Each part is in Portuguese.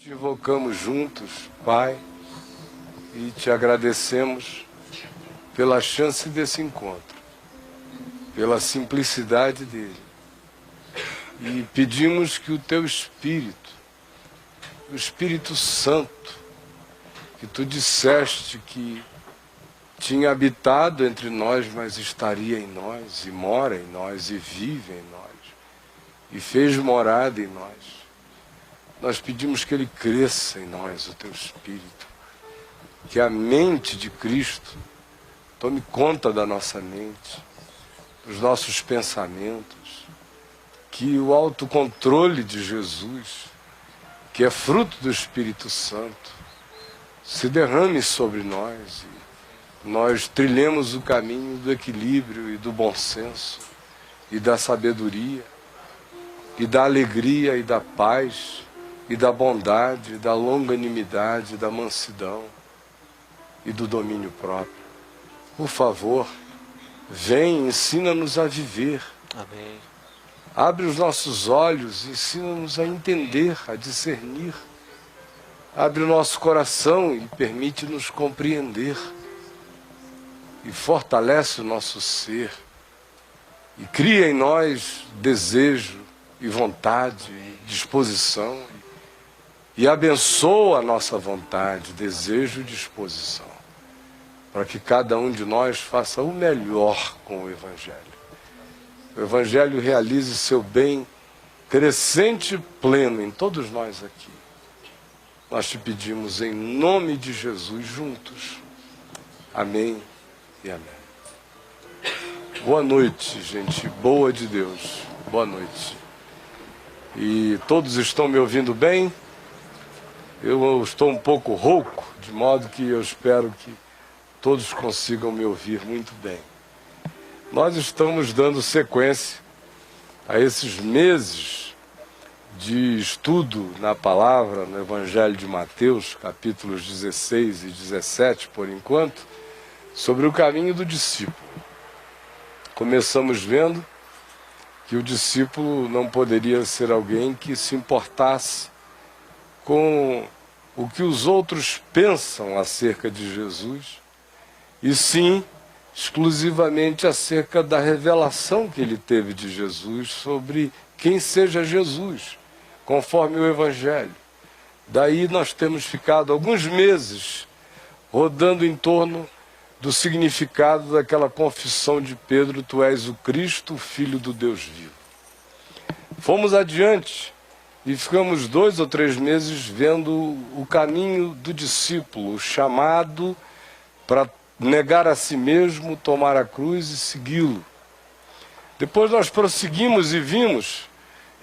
Te invocamos juntos, Pai, e te agradecemos pela chance desse encontro, pela simplicidade dele. E pedimos que o teu Espírito, o Espírito Santo, que tu disseste que tinha habitado entre nós, mas estaria em nós, e mora em nós, e vive em nós, e fez morada em nós. Nós pedimos que ele cresça em nós, o teu Espírito, que a mente de Cristo tome conta da nossa mente, dos nossos pensamentos, que o autocontrole de Jesus, que é fruto do Espírito Santo, se derrame sobre nós e nós trilhemos o caminho do equilíbrio e do bom senso e da sabedoria e da alegria e da paz e da bondade, da longanimidade, da mansidão e do domínio próprio. Por favor, vem, ensina-nos a viver. Amém. Abre os nossos olhos, ensina-nos a entender, a discernir. Abre o nosso coração e permite-nos compreender. E fortalece o nosso ser. E cria em nós desejo e vontade e disposição. E abençoa a nossa vontade, desejo e disposição, para que cada um de nós faça o melhor com o Evangelho. O Evangelho realize seu bem crescente e pleno em todos nós aqui. Nós te pedimos em nome de Jesus juntos. Amém e amém. Boa noite, gente boa de Deus. Boa noite. E todos estão me ouvindo bem? Eu estou um pouco rouco, de modo que eu espero que todos consigam me ouvir muito bem. Nós estamos dando sequência a esses meses de estudo na palavra, no Evangelho de Mateus, capítulos 16 e 17, por enquanto, sobre o caminho do discípulo. Começamos vendo que o discípulo não poderia ser alguém que se importasse com o que os outros pensam acerca de Jesus, e sim, exclusivamente acerca da revelação que ele teve de Jesus sobre quem seja Jesus, conforme o Evangelho. Daí nós temos ficado alguns meses rodando em torno do significado daquela confissão de Pedro: tu és o Cristo, o Filho do Deus vivo. Fomos adiante e ficamos 2 ou 3 meses vendo o caminho do discípulo, o chamado para negar a si mesmo, tomar a cruz e segui-lo. Depois nós prosseguimos e vimos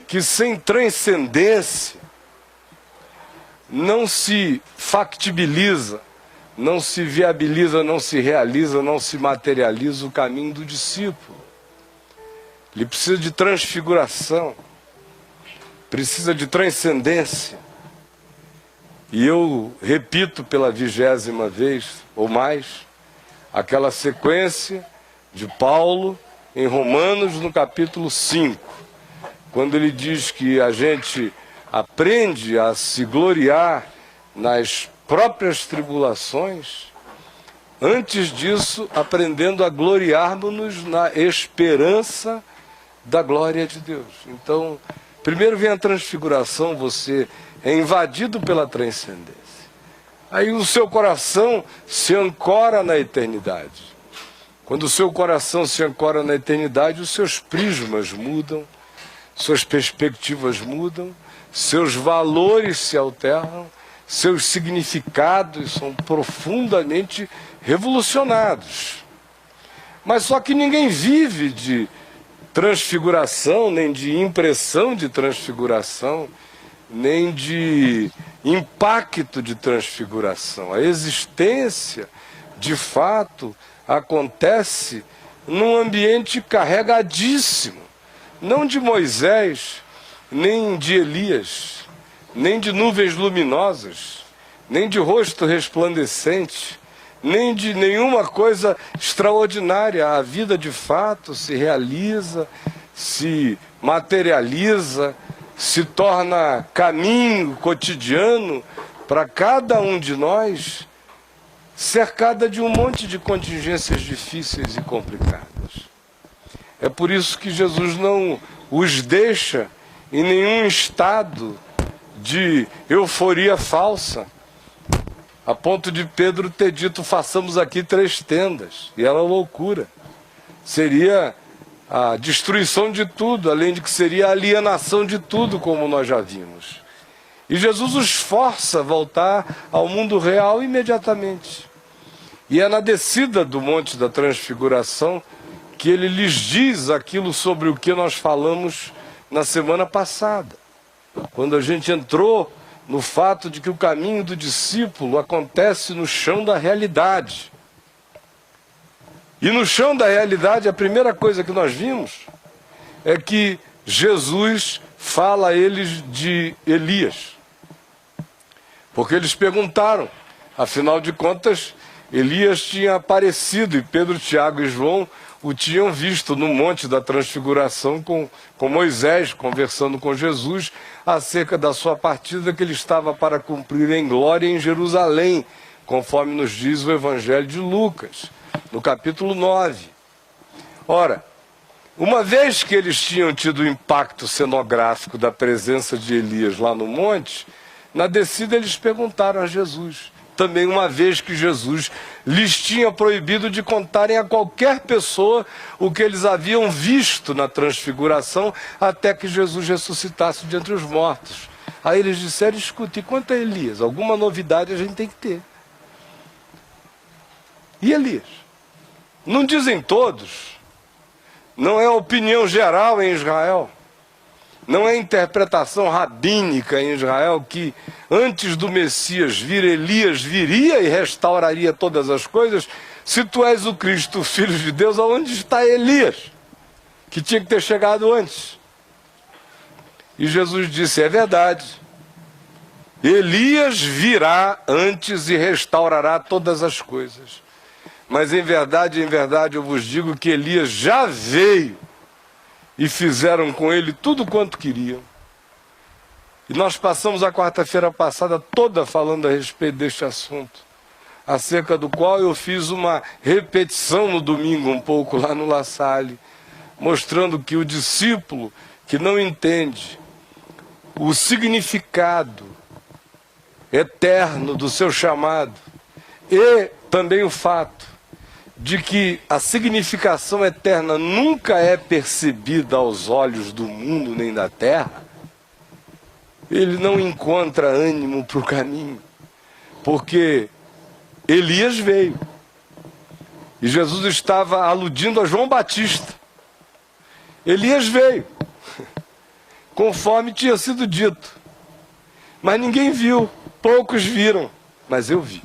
que sem transcendência não se factibiliza, não se viabiliza, não se realiza, não se materializa o caminho do discípulo. Ele precisa de transfiguração, precisa de transcendência. E eu repito pela 20ª vez ou mais aquela sequência de Paulo em Romanos no capítulo 5, quando ele diz que a gente aprende a se gloriar nas próprias tribulações, antes disso aprendendo a gloriarmos-nos na esperança da glória de Deus. Então, primeiro vem a transfiguração, você é invadido pela transcendência. Aí o seu coração se ancora na eternidade. Quando o seu coração se ancora na eternidade, os seus prismas mudam, suas perspectivas mudam, seus valores se alteram, seus significados são profundamente revolucionados. Mas só que ninguém vive de transfiguração, nem de impressão de transfiguração, nem de impacto de transfiguração. A existência, de fato, acontece num ambiente carregadíssimo, não de Moisés, nem de Elias, nem de nuvens luminosas, nem de rosto resplandecente, nem de nenhuma coisa extraordinária. A vida de fato se realiza, se materializa, se torna caminho cotidiano para cada um de nós, cercada de um monte de contingências difíceis e complicadas. É por isso que Jesus não os deixa em nenhum estado de euforia falsa, a ponto de Pedro ter dito: façamos aqui 3 tendas. E era loucura. Seria a destruição de tudo, além de que seria a alienação de tudo, como nós já vimos. E Jesus os força a voltar ao mundo real imediatamente. E é na descida do Monte da Transfiguração que ele lhes diz aquilo sobre o que nós falamos na semana passada, quando a gente entrou no fato de que o caminho do discípulo acontece no chão da realidade. E no chão da realidade, a primeira coisa que nós vimos é que Jesus fala a eles de Elias. Porque eles perguntaram, afinal de contas, Elias tinha aparecido e Pedro, Tiago e João o tinham visto no Monte da Transfiguração com Moisés, conversando com Jesus acerca da sua partida que ele estava para cumprir em glória em Jerusalém, conforme nos diz o Evangelho de Lucas, no capítulo 9. Ora, uma vez que eles tinham tido o impacto cenográfico da presença de Elias lá no monte, na descida eles perguntaram a Jesus. Também uma vez que Jesus lhes tinha proibido de contarem a qualquer pessoa o que eles haviam visto na transfiguração, até que Jesus ressuscitasse de entre os mortos. Aí eles disseram: escuta, e quanto a Elias? Alguma novidade a gente tem que ter. E Elias? Não dizem todos, não é a opinião geral em Israel, não é a interpretação rabínica em Israel que antes do Messias vir, Elias viria e restauraria todas as coisas. Se tu és o Cristo, o Filho de Deus, aonde está Elias, que tinha que ter chegado antes? E Jesus disse: é verdade, Elias virá antes e restaurará todas as coisas. Mas em verdade eu vos digo que Elias já veio e fizeram com ele tudo quanto queriam. E nós passamos a quarta-feira passada toda falando a respeito deste assunto, acerca do qual eu fiz uma repetição no domingo um pouco lá no La Salle, mostrando que o discípulo que não entende o significado eterno do seu chamado e também o fato de que a significação eterna nunca é percebida aos olhos do mundo nem da terra, ele não encontra ânimo para o caminho, porque Elias veio, e Jesus estava aludindo a João Batista. Elias veio, conforme tinha sido dito, mas ninguém viu, poucos viram, mas eu vi.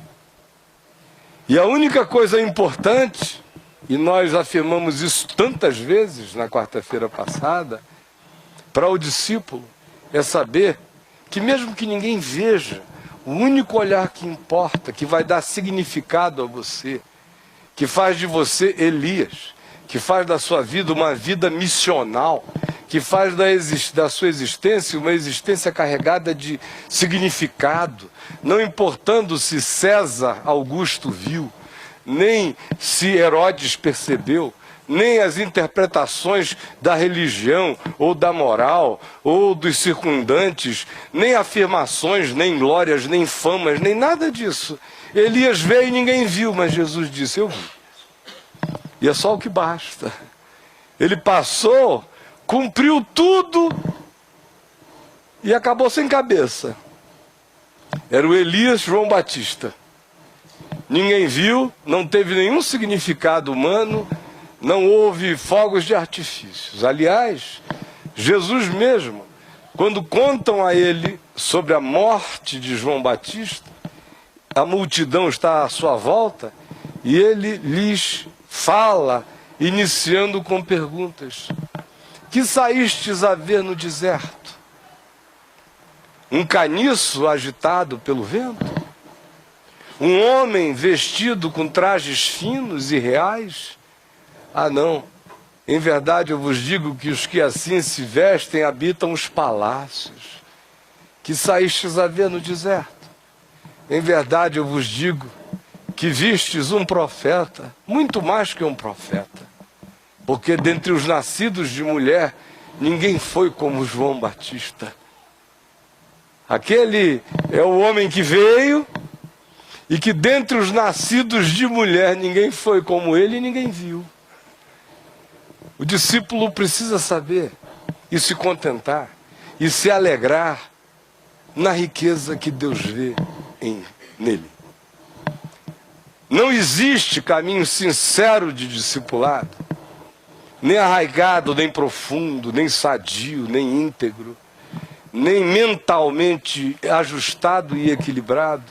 E a única coisa importante, e nós afirmamos isso tantas vezes na quarta-feira passada, para o discípulo, é saber que mesmo que ninguém veja, o único olhar que importa, que vai dar significado a você, que faz de você Elias, que faz da sua vida uma vida missional, que faz da sua existência uma existência carregada de significado, não importando se César Augusto viu, nem se Herodes percebeu, nem as interpretações da religião, ou da moral, ou dos circundantes, nem afirmações, nem glórias, nem famas, nem nada disso. Elias veio e ninguém viu, mas Jesus disse: eu vi. E é só o que basta. Ele passou, cumpriu tudo e acabou sem cabeça. Era o Elias João Batista. Ninguém viu, não teve nenhum significado humano, não houve fogos de artifícios. Aliás, Jesus mesmo, quando contam a ele sobre a morte de João Batista, a multidão está à sua volta e ele lhes fala, iniciando com perguntas: que saístes a ver no deserto? Um caniço agitado pelo vento? Um homem vestido com trajes finos e reais? Ah, não. Em verdade eu vos digo que os que assim se vestem habitam os palácios que saístes a ver no deserto. Em verdade eu vos digo que vistes um profeta, muito mais que um profeta. Porque dentre os nascidos de mulher, ninguém foi como João Batista. Aquele é o homem que veio e que dentre os nascidos de mulher, ninguém foi como ele e ninguém viu. O discípulo precisa saber e se contentar e se alegrar na riqueza que Deus vê nele. Não existe caminho sincero de discipulado, nem arraigado, nem profundo, nem sadio, nem íntegro, nem mentalmente ajustado e equilibrado,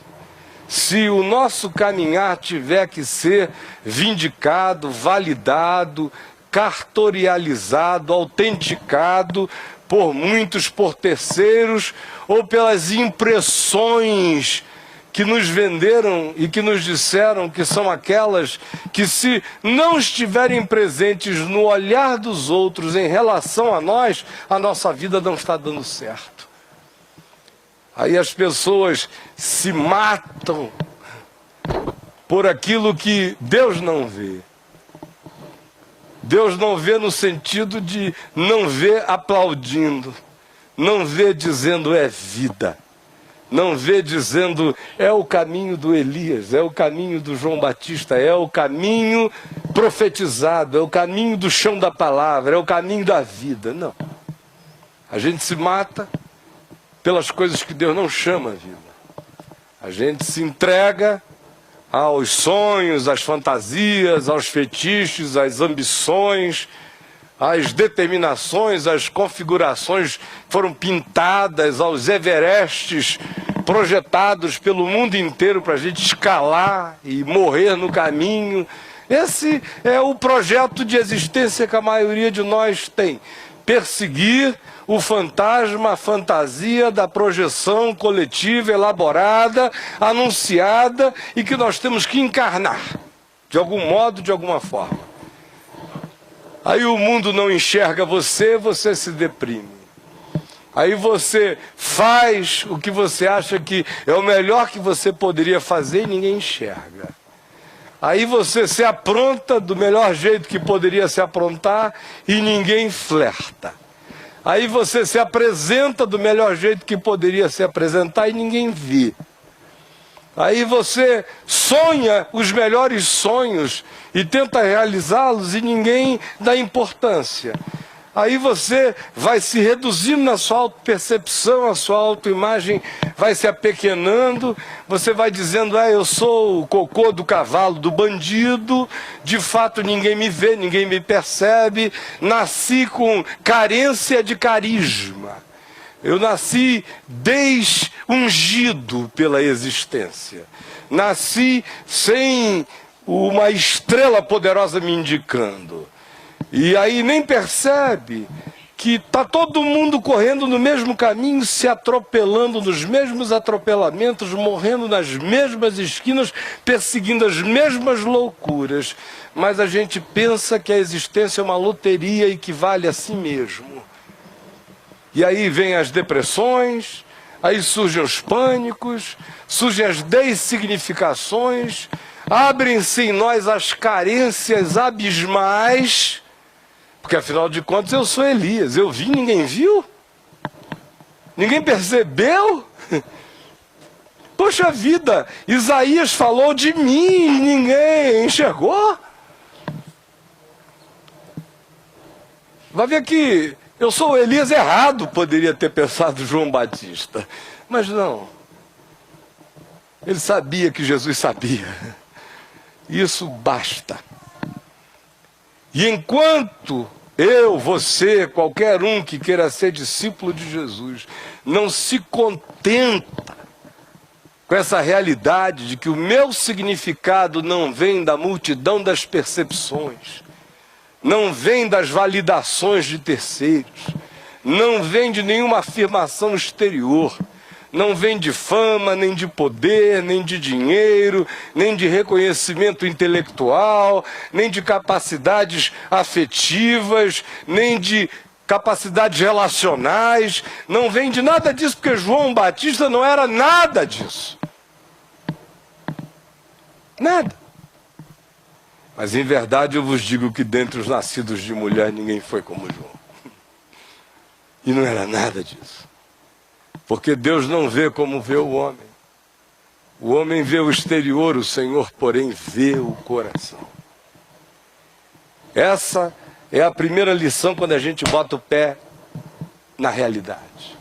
se o nosso caminhar tiver que ser vindicado, validado, cartorializado, autenticado por muitos, por terceiros, ou pelas impressões que nos venderam e que nos disseram que são aquelas que, se não estiverem presentes no olhar dos outros em relação a nós, a nossa vida não está dando certo. Aí as pessoas se matam por aquilo que Deus não vê. Deus não vê no sentido de não vê aplaudindo, não vê dizendo é vida. Não vê dizendo, é o caminho do Elias, é o caminho do João Batista, é o caminho profetizado, é o caminho do chão da palavra, é o caminho da vida. Não. A gente se mata pelas coisas que Deus não chama a vida. A gente se entrega aos sonhos, às fantasias, aos fetiches, às ambições, às determinações, às configurações que foram pintadas, aos Everestes projetados pelo mundo inteiro para a gente escalar e morrer no caminho. Esse é o projeto de existência que a maioria de nós tem. Perseguir o fantasma, a fantasia da projeção coletiva, elaborada, anunciada e que nós temos que encarnar, de algum modo, de alguma forma. Aí o mundo não enxerga você, você se deprime. Aí você faz o que você acha que é o melhor que você poderia fazer e ninguém enxerga. Aí você se apronta do melhor jeito que poderia se aprontar e ninguém flerta. Aí você se apresenta do melhor jeito que poderia se apresentar e ninguém vê. Aí você sonha os melhores sonhos e tenta realizá-los e ninguém dá importância. Aí você vai se reduzindo na sua autopercepção, a sua autoimagem vai se apequenando, você vai dizendo, eu sou o cocô do cavalo do bandido, de fato ninguém me vê, ninguém me percebe, nasci com carência de carisma. Eu nasci desungido pela existência. Nasci sem uma estrela poderosa me indicando. E aí nem percebe que está todo mundo correndo no mesmo caminho, se atropelando nos mesmos atropelamentos, morrendo nas mesmas esquinas, perseguindo as mesmas loucuras. Mas a gente pensa que a existência é uma loteria e que vale a si mesmo. E aí vem as depressões, aí surgem os pânicos, surgem as dessignificações, abrem-se em nós as carências abismais, porque afinal de contas eu sou Elias, eu vi, ninguém viu? Ninguém percebeu? Poxa vida, Isaías falou de mim, ninguém enxergou? Vai ver que eu sou o Elias errado, poderia ter pensado João Batista. Mas não. Ele sabia que Jesus sabia. Isso basta. E enquanto eu, você, qualquer um que queira ser discípulo de Jesus, não se contenta com essa realidade de que o meu significado não vem da multidão das percepções, não vem das validações de terceiros, não vem de nenhuma afirmação exterior, não vem de fama, nem de poder, nem de dinheiro, nem de reconhecimento intelectual, nem de capacidades afetivas, nem de capacidades relacionais, não vem de nada disso, porque João Batista não era nada disso. Nada. Mas em verdade eu vos digo que dentre os nascidos de mulher ninguém foi como João. E não era nada disso. Porque Deus não vê como vê o homem. O homem vê o exterior, o Senhor, porém, vê o coração. Essa é a primeira lição quando a gente bota o pé na realidade.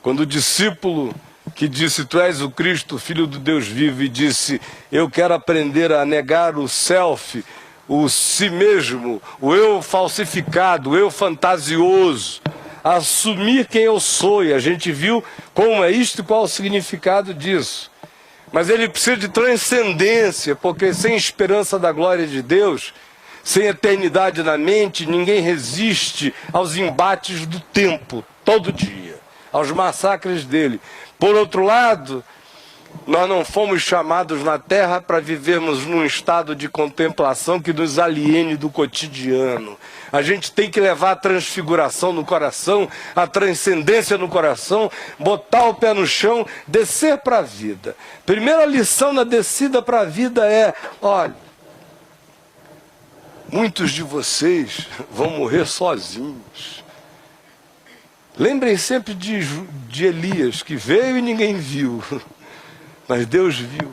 Quando o discípulo que disse, tu és o Cristo, Filho do Deus vivo, e disse, eu quero aprender a negar o self, o si mesmo, o eu falsificado, o eu fantasioso, a assumir quem eu sou, e a gente viu como é isto e qual o significado disso. Mas ele precisa de transcendência, porque sem esperança da glória de Deus, sem eternidade na mente, ninguém resiste aos embates do tempo, todo dia, aos massacres dele. Por outro lado, nós não fomos chamados na terra para vivermos num estado de contemplação que nos aliene do cotidiano. A gente tem que levar a transfiguração no coração, a transcendência no coração, botar o pé no chão, descer para a vida. Primeira lição na descida para a vida é, olha, muitos de vocês vão morrer sozinhos. Lembrem sempre de Elias, que veio e ninguém viu, mas Deus viu.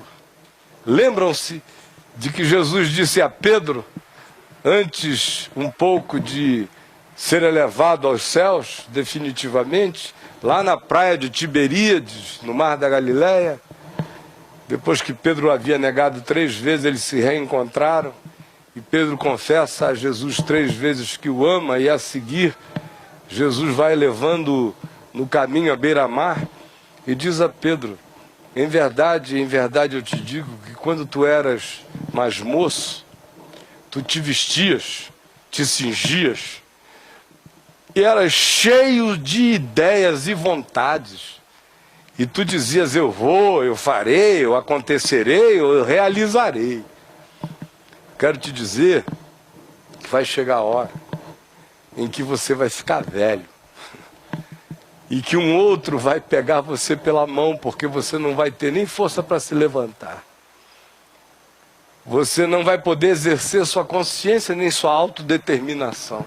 Lembram-se de que Jesus disse a Pedro, antes um pouco de ser elevado aos céus, definitivamente, lá na praia de Tiberíades, no mar da Galileia, depois que Pedro havia negado 3 vezes, eles se reencontraram, e Pedro confessa a Jesus 3 vezes que o ama, e a seguir, Jesus vai levando no caminho à beira-mar e diz a Pedro, em verdade eu te digo que quando tu eras mais moço, tu te vestias, te cingias, e eras cheio de ideias e vontades. E tu dizias, eu vou, eu farei, eu acontecerei, eu realizarei. Quero te dizer que vai chegar a hora em que você vai ficar velho e que um outro vai pegar você pela mão, porque você não vai ter nem força para se levantar. Você não vai poder exercer sua consciência nem sua autodeterminação.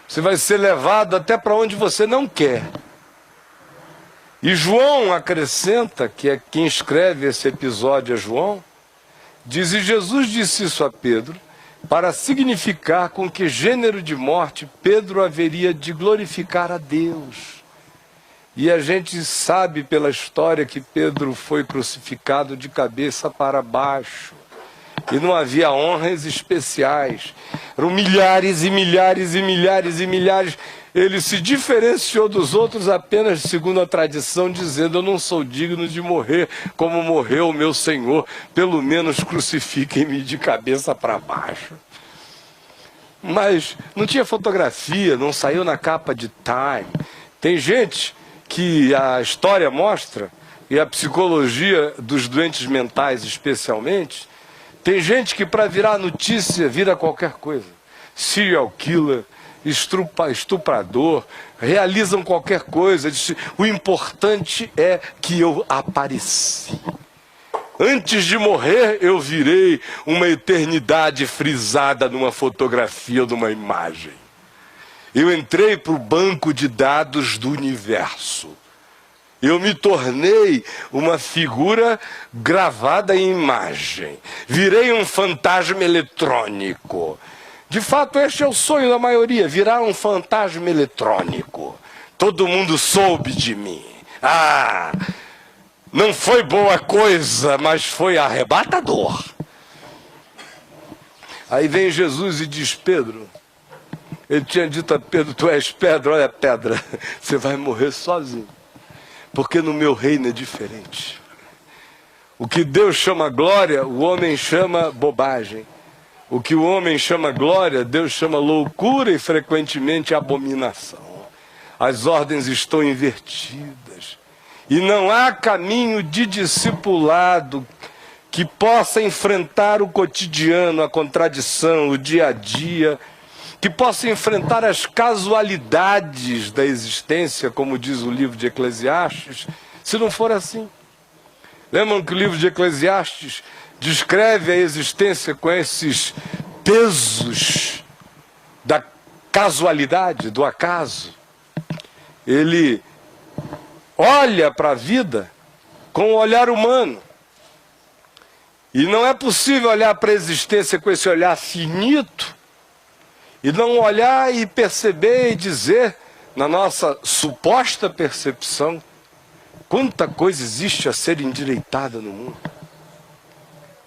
Você vai ser levado até para onde você não quer. E João acrescenta, que é quem escreve esse episódio é João, diz, e Jesus disse isso a Pedro, para significar com que gênero de morte Pedro haveria de glorificar a Deus. E a gente sabe pela história que Pedro foi crucificado de cabeça para baixo. E não havia honras especiais. Eram milhares e milhares e milhares e milhares. Ele se diferenciou dos outros apenas segundo a tradição, dizendo, eu não sou digno de morrer como morreu o meu Senhor, pelo menos crucifiquem-me de cabeça para baixo. Mas não tinha fotografia, não saiu na capa de Time. Tem gente que a história mostra, e a psicologia dos doentes mentais especialmente, tem gente que para virar notícia vira qualquer coisa. Serial killer, estuprador, realizam qualquer coisa. O importante é que eu apareci. Antes de morrer, eu virei uma eternidade frisada numa fotografia ou numa imagem. Eu entrei para o banco de dados do universo. Eu me tornei uma figura gravada em imagem. Virei um fantasma eletrônico. De fato, este é o sonho da maioria, virar um fantasma eletrônico. Todo mundo soube de mim. Ah, não foi boa coisa, mas foi arrebatador. Aí vem Jesus e diz, Pedro, ele tinha dito a Pedro, tu és pedra, olha a pedra, você vai morrer sozinho. Porque no meu reino é diferente. O que Deus chama glória, o homem chama bobagem. O que o homem chama glória, Deus chama loucura e frequentemente abominação. As ordens estão invertidas. E não há caminho de discipulado que possa enfrentar o cotidiano, a contradição, o dia a dia, que possa enfrentar as casualidades da existência, como diz o livro de Eclesiastes, se não for assim. Lembram que o livro de Eclesiastes descreve a existência com esses pesos da casualidade, do acaso? Ele olha para a vida com o olhar humano. E não é possível olhar para a existência com esse olhar finito e não olhar e perceber e dizer, na nossa suposta percepção, quanta coisa existe a ser endireitada no mundo.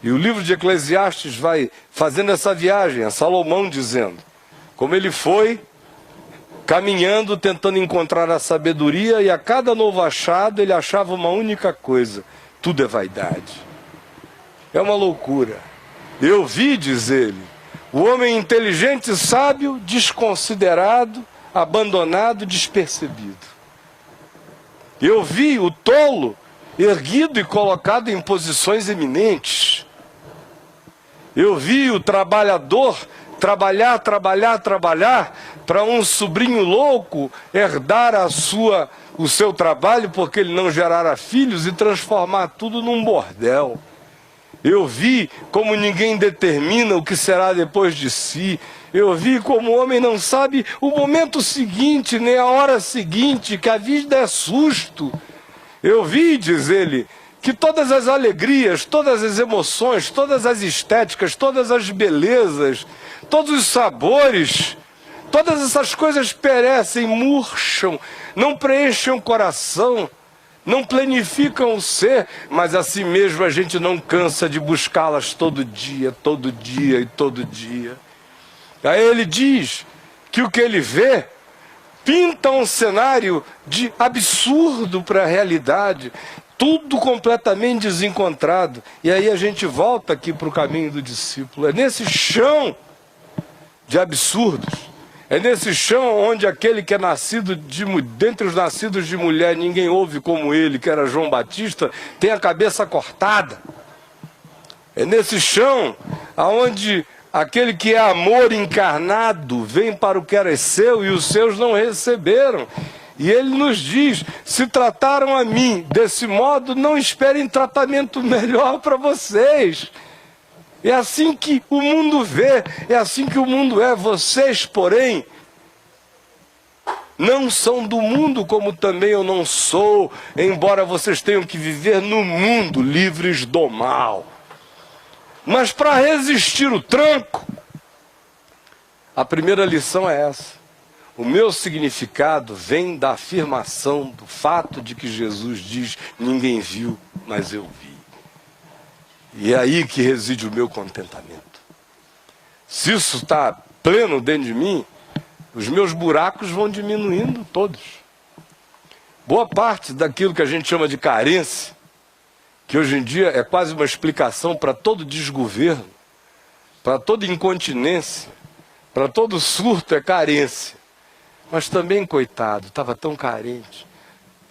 E o livro de Eclesiastes vai fazendo essa viagem, a Salomão dizendo como ele foi caminhando, tentando encontrar a sabedoria, e a cada novo achado ele achava uma única coisa: tudo é vaidade. É uma loucura. Eu vi, diz ele, o homem inteligente e sábio desconsiderado, abandonado, despercebido. Eu vi o tolo erguido e colocado em posições eminentes. Eu vi o trabalhador trabalhar para um sobrinho louco herdar o seu trabalho porque ele não gerara filhos e transformar tudo num bordel. Eu vi como ninguém determina o que será depois de si. Eu vi como o homem não sabe o momento seguinte, nem a hora seguinte, que a vida é susto. Eu vi, diz ele, que todas as alegrias, todas as emoções, todas as estéticas, todas as belezas, todos os sabores, todas essas coisas perecem, murcham, não preenchem o coração, não planificam o ser, mas assim mesmo a gente não cansa de buscá-las todo dia e todo dia. Aí ele diz que o que ele vê pinta um cenário de absurdo para a realidade, tudo completamente desencontrado. E aí a gente volta aqui para o caminho do discípulo. É nesse chão de absurdos, é nesse chão onde aquele que é nascido dentre os nascidos de mulher, ninguém ouve como ele, que era João Batista, tem a cabeça cortada. É nesse chão aonde aquele que é amor encarnado vem para o que era seu e os seus não receberam. E ele nos diz: se trataram a mim desse modo, não esperem tratamento melhor para vocês. É assim que o mundo vê, é assim que o mundo é. Vocês, porém, não são do mundo, como também eu não sou, embora vocês tenham que viver no mundo, livres do mal. Mas para resistir o tranco, a primeira lição é essa. O meu significado vem da afirmação do fato de que Jesus diz: ninguém viu, mas eu vi. E é aí que reside o meu contentamento. Se isso está pleno dentro de mim, os meus buracos vão diminuindo todos. Boa parte daquilo que a gente chama de carência, que hoje em dia é quase uma explicação para todo desgoverno, para toda incontinência, para todo surto, é carência. Mas também, coitado, estava tão carente.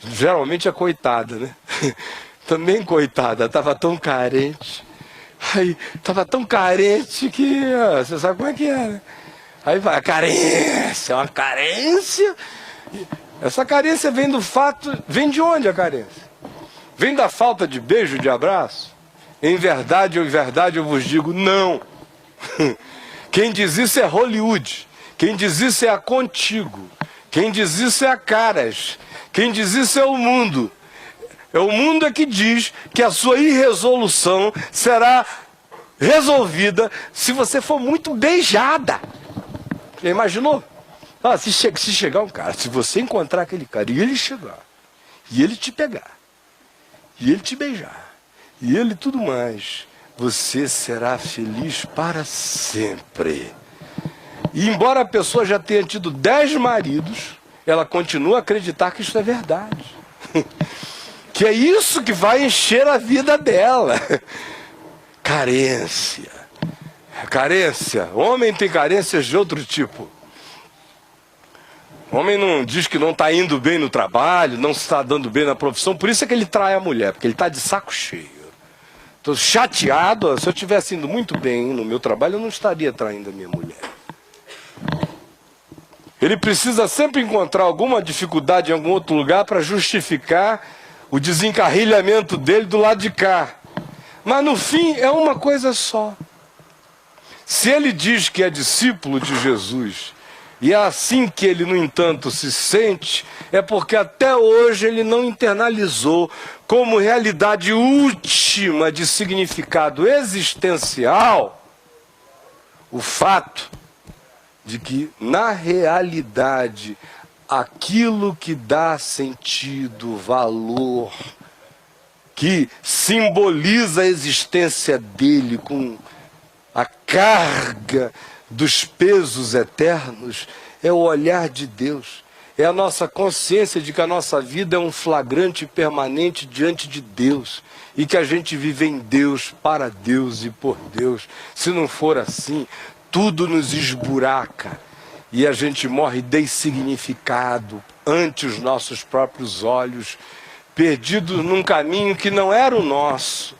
Geralmente é coitada, né? Também, coitada, estava tão carente. Aí, estava tão carente que... você sabe como é que é, né? Aí vai, a carência, uma carência. Essa carência vem do fato... Vem de onde a carência? Vem da falta de beijo, de abraço? Em verdade eu vos digo, não. Quem diz isso é Hollywood. Quem diz isso é a Contigo. Quem diz isso é a Caras. Quem diz isso é o mundo. É o mundo que diz que a sua irresolução será resolvida se você for muito beijada. Já imaginou? Se chegar um cara, se você encontrar aquele cara e ele chegar, e ele te pegar, e ele te beijar, e ele tudo mais, você será feliz para sempre. E embora a pessoa já tenha tido 10 maridos, ela continua a acreditar que isso é verdade. Que é isso que vai encher a vida dela. Carência. Carência. Homem tem carências de outro tipo. O homem não diz que não está indo bem no trabalho, não se está dando bem na profissão, por isso é que ele trai a mulher, porque ele está de saco cheio. Estou chateado, se eu estivesse indo muito bem no meu trabalho, eu não estaria traindo a minha mulher. Ele precisa sempre encontrar alguma dificuldade em algum outro lugar para justificar o desencarrilhamento dele do lado de cá. Mas no fim é uma coisa só. Se ele diz que é discípulo de Jesus, e é assim que ele, no entanto, se sente, é porque até hoje ele não internalizou como realidade última de significado existencial o fato de que, na realidade, aquilo que dá sentido, valor, que simboliza a existência dele com a carga dos pesos eternos, é o olhar de Deus. É a nossa consciência de que a nossa vida é um flagrante permanente diante de Deus. E que a gente vive em Deus, para Deus e por Deus. Se não for assim, tudo nos esburaca. E a gente morre dessignificado ante os nossos próprios olhos, perdidos num caminho que não era o nosso,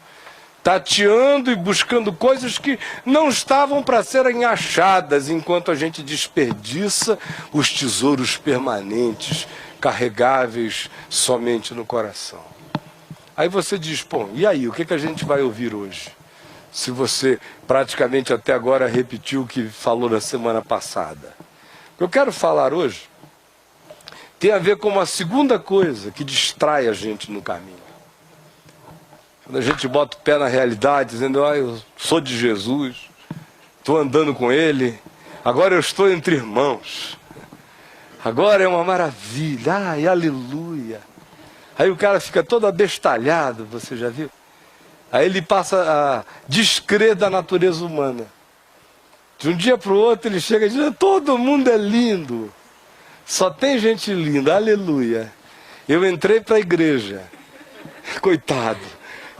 tateando e buscando coisas que não estavam para serem achadas, enquanto a gente desperdiça os tesouros permanentes, carregáveis somente no coração. Aí você diz, bom, e aí, o que a gente vai ouvir hoje? Se você praticamente até agora repetiu o que falou na semana passada. O que eu quero falar hoje tem a ver com uma segunda coisa que distrai a gente no caminho. Quando a gente bota o pé na realidade, dizendo, eu sou de Jesus, estou andando com Ele, agora eu estou entre irmãos, agora é uma maravilha, ai, aleluia. Aí o cara fica todo abestalhado, você já viu? Aí ele passa a descrer da natureza humana. De um dia para o outro ele chega dizendo, todo mundo é lindo, só tem gente linda, aleluia. Eu entrei para a igreja, coitado.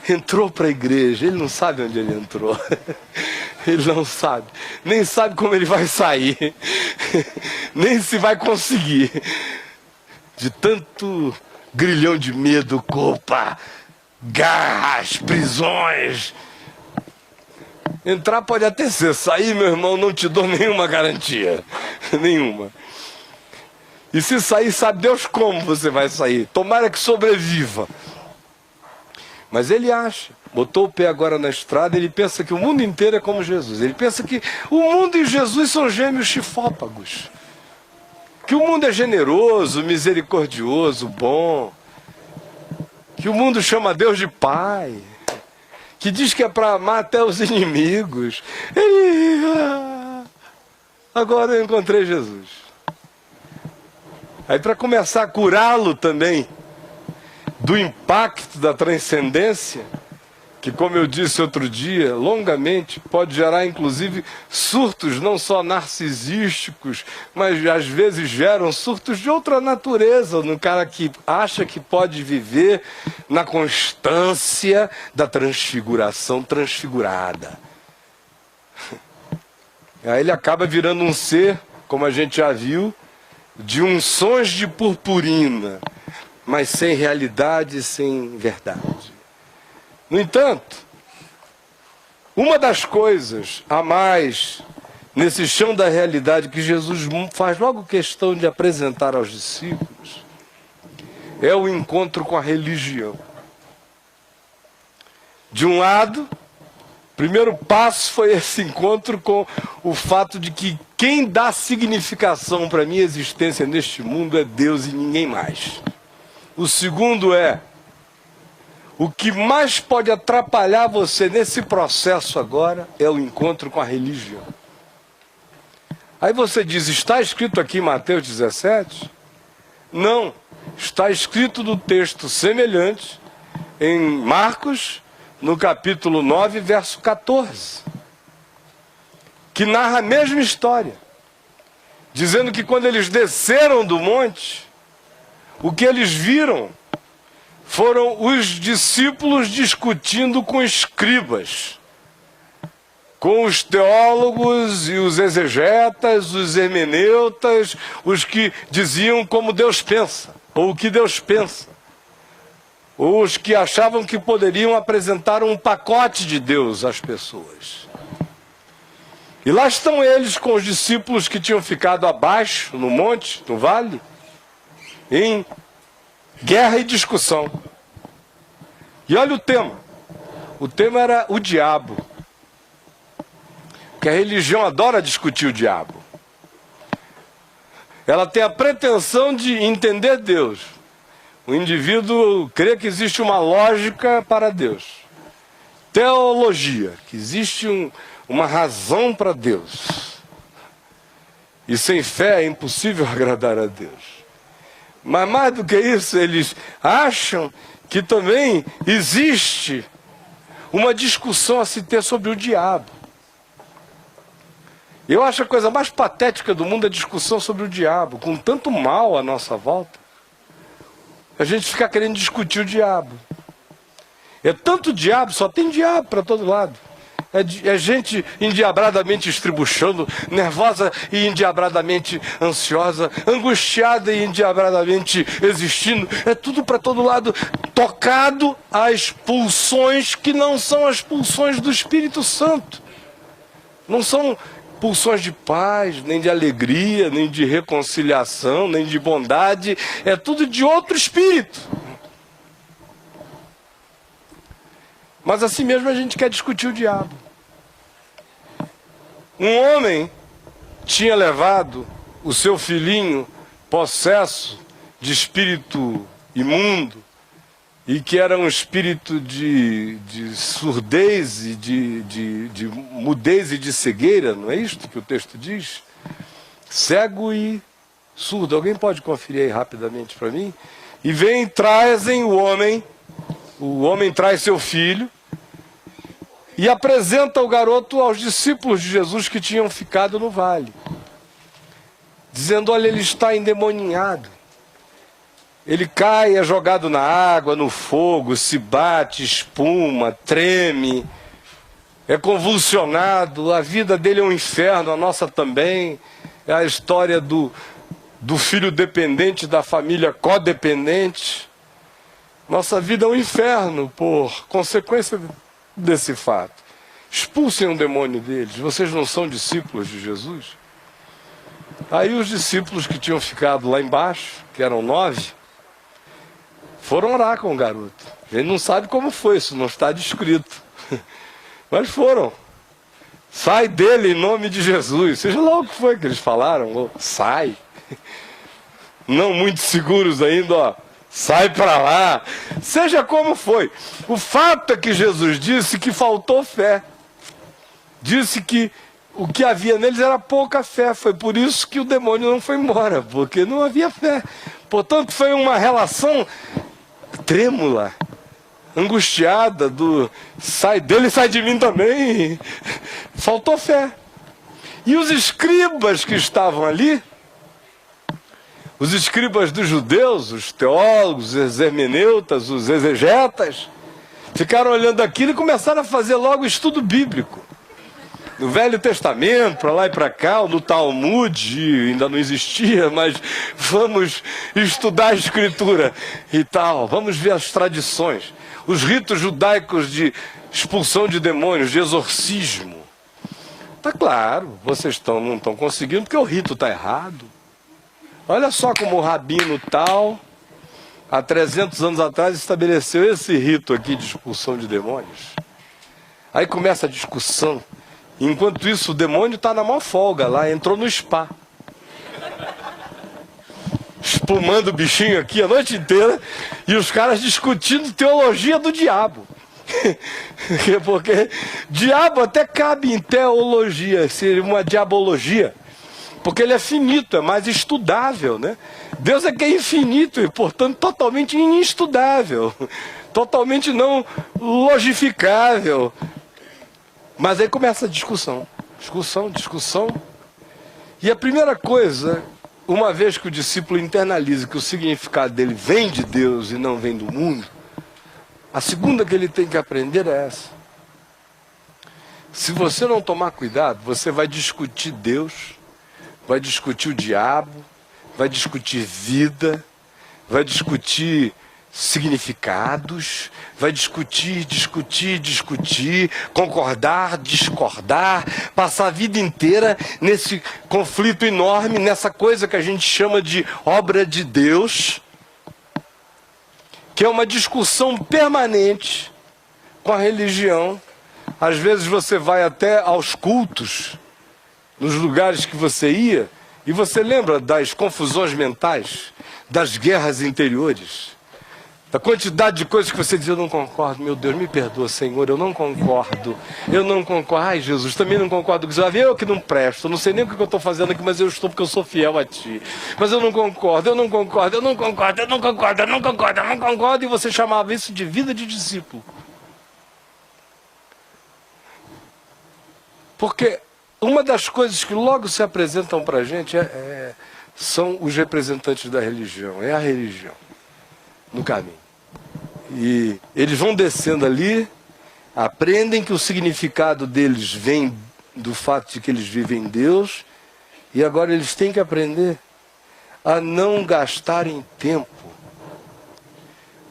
Entrou para a igreja, ele não sabe onde ele entrou, ele não sabe, nem sabe como ele vai sair, nem se vai conseguir, de tanto grilhão de medo, culpa, garras, prisões. Entrar pode até ser, sair, meu irmão, não te dou nenhuma garantia, nenhuma. E se sair, sabe Deus como você vai sair, tomara que sobreviva. Mas ele acha, botou o pé agora na estrada, ele pensa que o mundo inteiro é como Jesus. Ele pensa que o mundo e Jesus são gêmeos chifópagos. Que o mundo é generoso, misericordioso, bom. Que o mundo chama Deus de Pai. Que diz que é para amar até os inimigos. Agora eu encontrei Jesus. Aí para começar a curá-lo também do impacto da transcendência, que, como eu disse outro dia, longamente, pode gerar inclusive surtos não só narcisísticos, mas às vezes geram surtos de outra natureza, no cara que acha que pode viver na constância da transfiguração transfigurada. Aí ele acaba virando um ser, como a gente já viu, de unções de purpurina, mas sem realidade e sem verdade. No entanto, uma das coisas a mais nesse chão da realidade que Jesus faz logo questão de apresentar aos discípulos é o encontro com a religião. De um lado, o primeiro passo foi esse encontro com o fato de que quem dá significação para a minha existência neste mundo é Deus e ninguém mais. O segundo é, o que mais pode atrapalhar você nesse processo agora é o encontro com a religião. Aí você diz, está escrito aqui em Mateus 17? Não, está escrito no texto semelhante em Marcos, no capítulo 9, verso 14, que narra a mesma história, dizendo que quando eles desceram do monte, o que eles viram foram os discípulos discutindo com escribas. com os teólogos e os exegetas, os hermeneutas, os que diziam como Deus pensa, ou o que Deus pensa. Ou os que achavam que poderiam apresentar um pacote de Deus às pessoas. E lá estão eles com os discípulos que tinham ficado abaixo, no monte, no vale, em guerra e discussão. E olha o tema. O tema era o diabo. Porque a religião adora discutir o diabo. Ela tem a pretensão de entender Deus. O indivíduo crê que existe uma lógica para Deus. Teologia, que existe uma razão para Deus. E sem fé é impossível agradar a Deus. Mas mais do que isso, eles acham que também existe uma discussão a se ter sobre o diabo. Eu acho a coisa mais patética do mundo a discussão sobre o diabo, com tanto mal à nossa volta. A gente fica querendo discutir o diabo. É tanto diabo, só tem diabo para todo lado. É gente endiabradamente estribuchando, nervosa e endiabradamente ansiosa, angustiada e endiabradamente existindo. É tudo para todo lado, tocado às pulsões que não são as pulsões do Espírito Santo. Não são pulsões de paz, nem de alegria, nem de reconciliação, nem de bondade. É tudo de outro espírito. Mas assim mesmo a gente quer discutir o diabo. Um homem tinha levado o seu filhinho possesso de espírito imundo, e que era um espírito de surdez e de mudez e de cegueira, não é isto que o texto diz? Cego e surdo. Alguém pode conferir aí rapidamente para mim? E vem, trazem o homem traz seu filho, e apresenta o garoto aos discípulos de Jesus que tinham ficado no vale, dizendo: olha, ele está endemoninhado. Ele cai, é jogado na água, no fogo, se bate, espuma, treme, é convulsionado. A vida dele é um inferno, a nossa também. É a história do filho dependente da família codependente. Nossa vida é um inferno por consequência desse fato. Expulsem o demônio deles. Vocês não são discípulos de Jesus? Aí os discípulos que tinham ficado lá embaixo, que eram 9, foram orar com o garoto. Ele não sabe como foi, isso não está descrito. Mas foram. Sai dele em nome de Jesus. Seja lá o que foi que eles falaram. Sai. Não muito seguros ainda, ó. Sai para lá. Seja como foi. O fato é que Jesus disse que faltou fé. Disse que o que havia neles era pouca fé. Foi por isso que o demônio não foi embora, porque não havia fé. Portanto, foi uma relação trêmula, angustiada, sai dele, sai de mim também. Faltou fé. E os escribas que estavam ali, os escribas dos judeus, os teólogos, os hermeneutas, os exegetas, ficaram olhando aquilo e começaram a fazer logo estudo bíblico. No Velho Testamento, para lá e para cá, no Talmud, ainda não existia, mas vamos estudar a Escritura e tal, vamos ver as tradições, os ritos judaicos de expulsão de demônios, de exorcismo. Tá claro, vocês não estão conseguindo porque o rito está errado. Olha só como o rabino tal, há 300 anos atrás, estabeleceu esse rito aqui de expulsão de demônios. Aí começa a discussão. Enquanto isso, o demônio está na maior folga lá, entrou no spa. Espumando o bichinho aqui a noite inteira, e os caras discutindo teologia do diabo. Porque diabo até cabe em teologia, seria uma diabologia. Porque ele é finito, é mais estudável, né? Deus é que é infinito e, portanto, totalmente inestudável. Totalmente não logificável. Mas aí começa a discussão. Discussão. E a primeira coisa, uma vez que o discípulo internaliza que o significado dele vem de Deus e não vem do mundo, a segunda que ele tem que aprender é essa. Se você não tomar cuidado, você vai discutir Deus, vai discutir o diabo, vai discutir vida, vai discutir significados, vai discutir, concordar, discordar, passar a vida inteira nesse conflito enorme, nessa coisa que a gente chama de obra de Deus, que é uma discussão permanente com a religião. Às vezes você vai até aos cultos, nos lugares que você ia, e você lembra das confusões mentais, das guerras interiores, da quantidade de coisas que você diz: eu não concordo, meu Deus, me perdoa, Senhor, eu não concordo. Ai, Jesus, também não concordo com isso. Eu que não presto, eu não sei nem o que eu estou fazendo aqui, mas eu estou porque eu sou fiel a Ti. Mas eu não concordo, e você chamava isso de vida de discípulo. Porque uma das coisas que logo se apresentam para a gente são os representantes da religião, é a religião no caminho. E eles vão descendo ali, aprendem que o significado deles vem do fato de que eles vivem em Deus, e agora eles têm que aprender a não gastarem tempo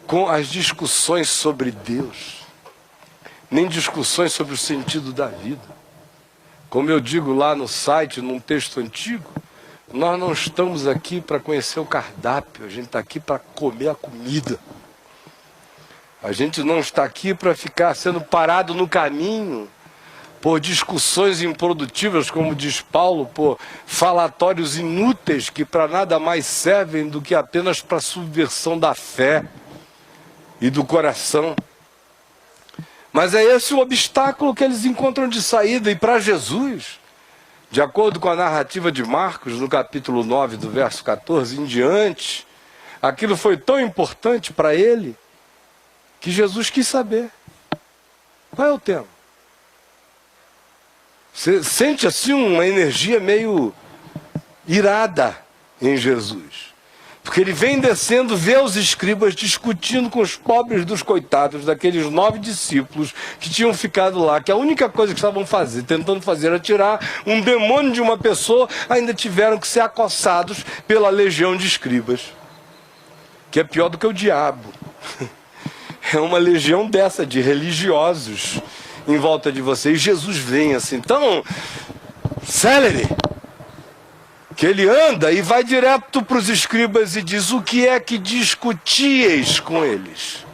com as discussões sobre Deus, nem discussões sobre o sentido da vida. Como eu digo lá no site, num texto antigo, nós não estamos aqui para conhecer o cardápio, a gente está aqui para comer a comida. A gente não está aqui para ficar sendo parado no caminho por discussões improdutivas, como diz Paulo, por falatórios inúteis que para nada mais servem do que apenas para a subversão da fé e do coração. Mas é esse o obstáculo que eles encontram de saída. E para Jesus, de acordo com a narrativa de Marcos, no capítulo 9, do verso 14 em diante, aquilo foi tão importante para ele, que Jesus quis saber. Qual é o tema? Você sente assim uma energia meio irada em Jesus. Porque ele vem descendo, vê os escribas discutindo com os pobres dos coitados, daqueles 9 discípulos que tinham ficado lá, que a única coisa que estavam tentando fazer era tirar um demônio de uma pessoa, ainda tiveram que ser acossados pela legião de escribas, que é pior do que o diabo. É uma legião dessa, de religiosos em volta de você. E Jesus vem assim, tão célere, que ele anda e vai direto para os escribas e diz: o que é que discutíeis com eles?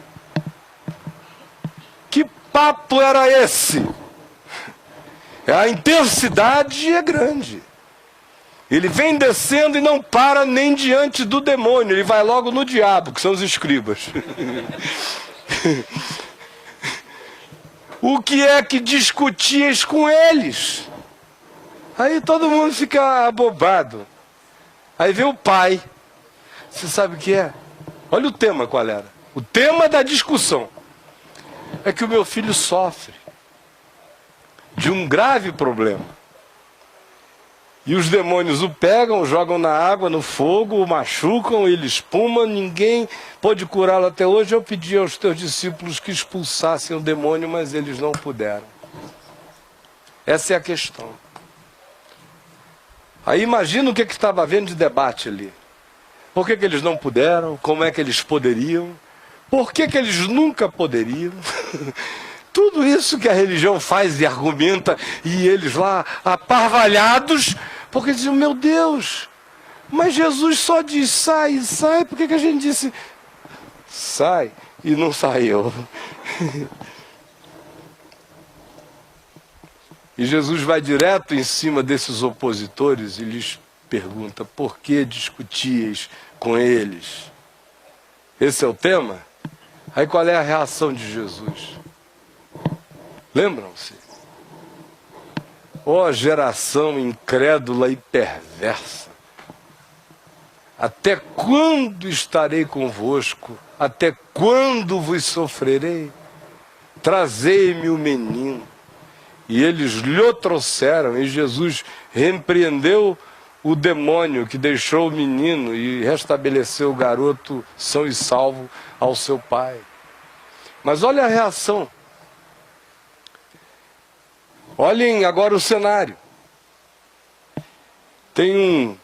Que papo era esse? A intensidade é grande. Ele vem descendo e não para nem diante do demônio, ele vai logo no diabo, que são os escribas. O que é que discutíeis com eles? Aí todo mundo fica abobado. Aí vem o pai. Você sabe o que é? Olha o tema qual era. O tema da discussão é que o meu filho sofre de um grave problema. E os demônios o pegam, o jogam na água, no fogo, o machucam, ele espuma, ninguém pôde curá-lo até hoje. Eu pedi aos teus discípulos que expulsassem o demônio, mas eles não puderam. Essa é a questão. Aí imagina o que estava havendo de debate ali. Por que eles não puderam? Como é que eles poderiam? Por que eles nunca poderiam? Tudo isso que a religião faz e argumenta, e eles lá aparvalhados, porque diziam: meu Deus, mas Jesus só diz sai, sai, por que a gente disse sai e não saiu? E Jesus vai direto em cima desses opositores e lhes pergunta: por que discutíeis com eles? Esse é o tema? Aí qual é a reação de Jesus? Lembram-se? Ó geração incrédula e perversa, até quando estarei convosco? Até quando vos sofrerei? Trazei-me o menino. E eles lhe trouxeram, e Jesus repreendeu o demônio que deixou o menino e restabeleceu o garoto são e salvo ao seu pai. Mas olha a reação. Olhem agora o cenário. Tem um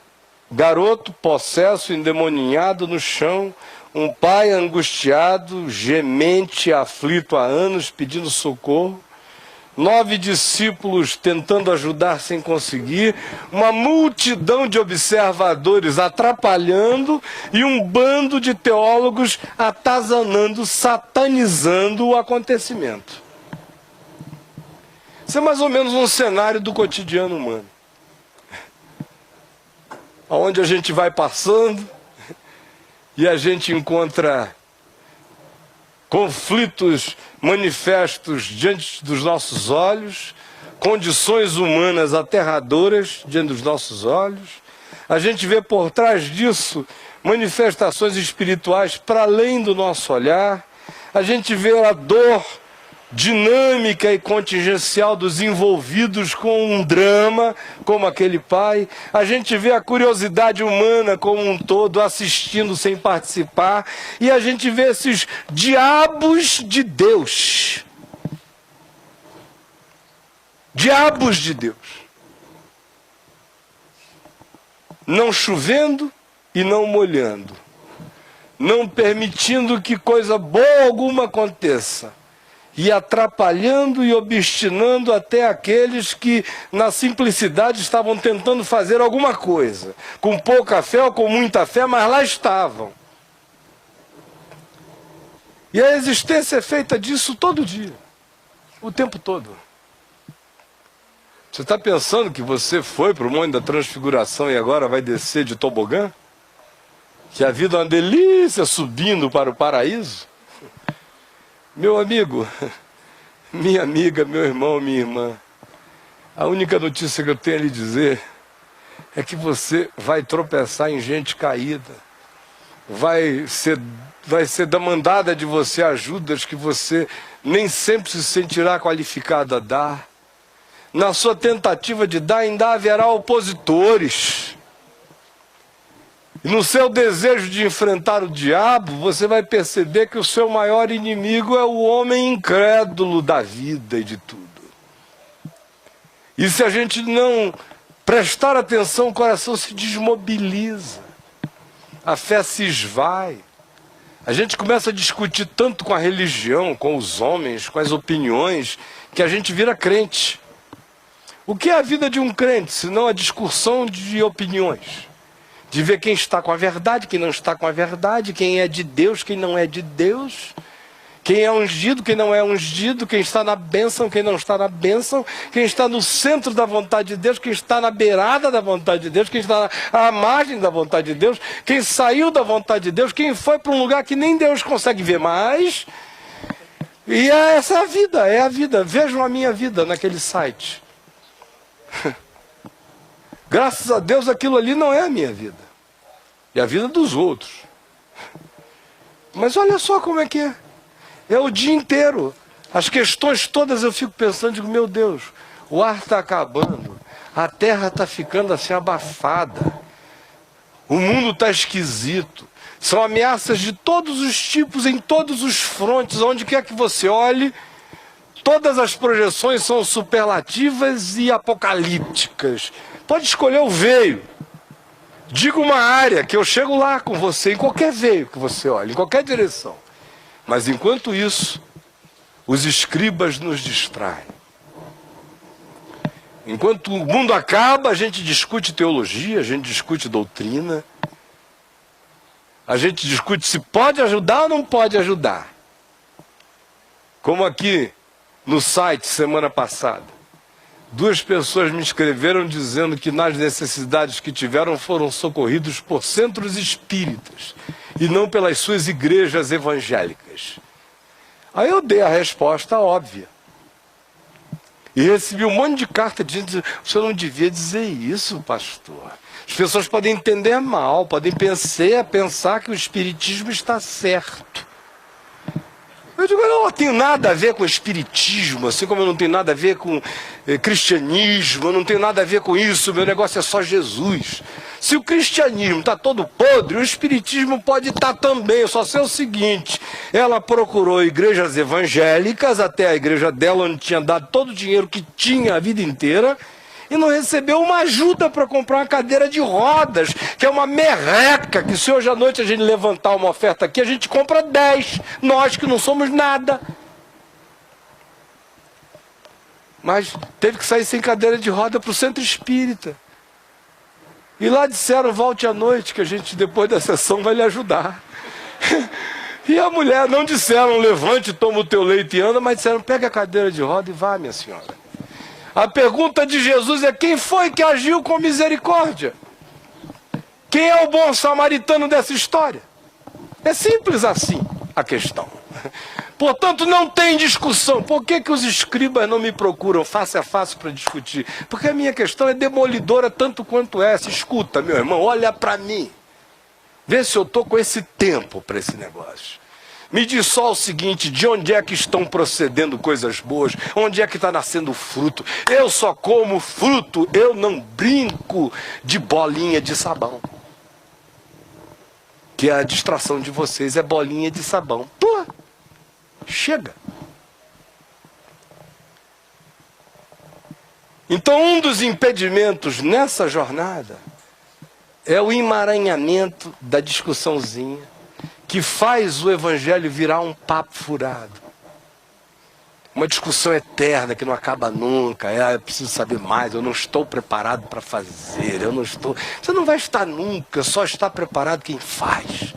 garoto possesso, endemoniado no chão, um pai angustiado, gemente, aflito há anos, pedindo socorro, 9 discípulos tentando ajudar sem conseguir, uma multidão de observadores atrapalhando e um bando de teólogos atazanando, satanizando o acontecimento. Isso é mais ou menos um cenário do cotidiano humano, onde a gente vai passando e a gente encontra conflitos manifestos diante dos nossos olhos, condições humanas aterradoras diante dos nossos olhos. A gente vê por trás disso manifestações espirituais para além do nosso olhar. A gente vê a dor dinâmica e contingencial dos envolvidos com um drama, como aquele pai. A gente vê a curiosidade humana como um todo, assistindo sem participar. E a gente vê esses diabos de Deus. Diabos de Deus. Não chovendo e não molhando. Não permitindo que coisa boa alguma aconteça. E atrapalhando e obstinando até aqueles que, na simplicidade, estavam tentando fazer alguma coisa. Com pouca fé ou com muita fé, mas lá estavam. E a existência é feita disso todo dia. O tempo todo. Você está pensando que você foi para o Monte da Transfiguração e agora vai descer de tobogã? Que a vida é uma delícia subindo para o paraíso? Meu amigo, minha amiga, meu irmão, minha irmã, a única notícia que eu tenho a lhe dizer é que você vai tropeçar em gente caída, vai ser demandada de você ajudas que você nem sempre se sentirá qualificado a dar. Na sua tentativa de dar, ainda haverá opositores. E no seu desejo de enfrentar o diabo, você vai perceber que o seu maior inimigo é o homem incrédulo da vida e de tudo. E se a gente não prestar atenção, o coração se desmobiliza. A fé se esvai. A gente começa a discutir tanto com a religião, com os homens, com as opiniões, que a gente vira crente. O que é a vida de um crente, senão a discussão de opiniões? De ver quem está com a verdade, quem não está com a verdade, quem é de Deus, quem não é de Deus, quem é ungido, quem não é ungido, quem está na bênção, quem não está na bênção, quem está no centro da vontade de Deus, quem está na beirada da vontade de Deus, quem está à margem da vontade de Deus, quem saiu da vontade de Deus, quem foi para um lugar que nem Deus consegue ver mais. E essa é a vida, é a vida. Vejam a minha vida naquele site. Graças a Deus aquilo ali não é a minha vida. É a vida dos outros. Mas olha só como é que é. É o dia inteiro. As questões todas eu fico pensando, digo, meu Deus, o ar está acabando. A terra está ficando assim abafada. O mundo está esquisito. São ameaças de todos os tipos, em todos os frontes, onde quer que você olhe. Todas as projeções são superlativas e apocalípticas. Pode escolher o veio. Diga uma área que eu chego lá com você, em qualquer veio que você olhe, em qualquer direção. Mas enquanto isso, os escribas nos distraem. Enquanto o mundo acaba, a gente discute teologia, a gente discute doutrina. A gente discute se pode ajudar ou não pode ajudar. Como aqui no site semana passada. 2 pessoas me escreveram dizendo que nas necessidades que tiveram foram socorridos por centros espíritas e não pelas suas igrejas evangélicas. Aí eu dei a resposta óbvia. E recebi um monte de carta dizendo, o senhor não devia dizer isso, pastor. As pessoas podem entender mal, podem pensar que o espiritismo está certo. Eu digo, eu não tenho nada a ver com espiritismo, assim como eu não tenho nada a ver com cristianismo, eu não tenho nada a ver com isso, meu negócio é só Jesus. Se o cristianismo está todo podre, o espiritismo pode estar também. Eu só sei o seguinte, ela procurou igrejas evangélicas, até a igreja dela, onde tinha dado todo o dinheiro que tinha a vida inteira, e não recebeu uma ajuda para comprar uma cadeira de rodas, que é uma merreca, que se hoje à noite a gente levantar uma oferta aqui, a gente compra 10, nós que não somos nada. Mas teve que sair sem cadeira de roda para o centro espírita. E lá disseram, volte à noite, que a gente depois da sessão vai lhe ajudar. E a mulher, não disseram, levante, toma o teu leite e anda, mas disseram, pega a cadeira de roda e vá, minha senhora. A pergunta de Jesus é, quem foi que agiu com misericórdia? Quem é o bom samaritano dessa história? É simples assim a questão. Portanto, não tem discussão. Por que os escribas não me procuram face a face para discutir? Porque a minha questão é demolidora tanto quanto essa. Escuta, meu irmão, olha para mim. Vê se eu estou com esse tempo para esse negócio. Me diz só o seguinte, de onde é que estão procedendo coisas boas? Onde é que está nascendo fruto? Eu só como fruto, eu não brinco de bolinha de sabão. Que é a distração de vocês, é bolinha de sabão. Pô, chega. Então, um dos impedimentos nessa jornada é o emaranhamento da discussãozinha, que faz o evangelho virar um papo furado. Uma discussão eterna que não acaba nunca. Eu preciso saber mais, eu não estou preparado para fazer, eu não estou... Você não vai estar nunca, só está preparado quem faz.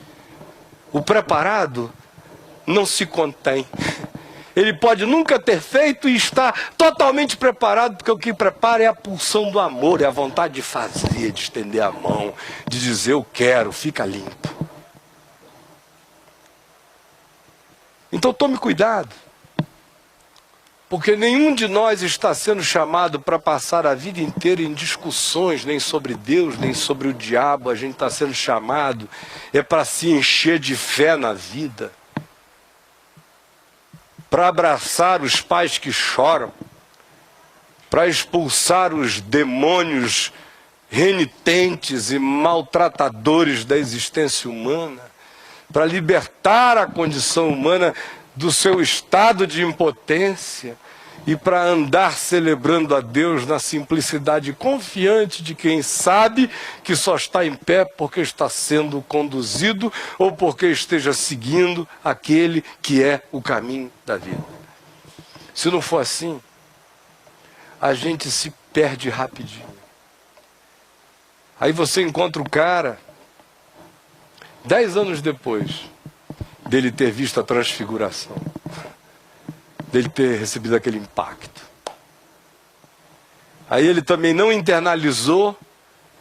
O preparado não se contém. Ele pode nunca ter feito e estar totalmente preparado, porque o que prepara é a pulsão do amor, é a vontade de fazer, de estender a mão, de dizer eu quero, fica limpo. Então tome cuidado, porque nenhum de nós está sendo chamado para passar a vida inteira em discussões, nem sobre Deus, nem sobre o diabo. A gente está sendo chamado para se encher de fé na vida, para abraçar os pais que choram, para expulsar os demônios renitentes e maltratadores da existência humana, para libertar a condição humana do seu estado de impotência e para andar celebrando a Deus na simplicidade confiante de quem sabe que só está em pé porque está sendo conduzido ou porque esteja seguindo aquele que é o caminho da vida. Se não for assim, a gente se perde rapidinho. Aí você encontra o cara 10 anos depois dele ter visto a transfiguração, dele ter recebido aquele impacto. Aí ele também não internalizou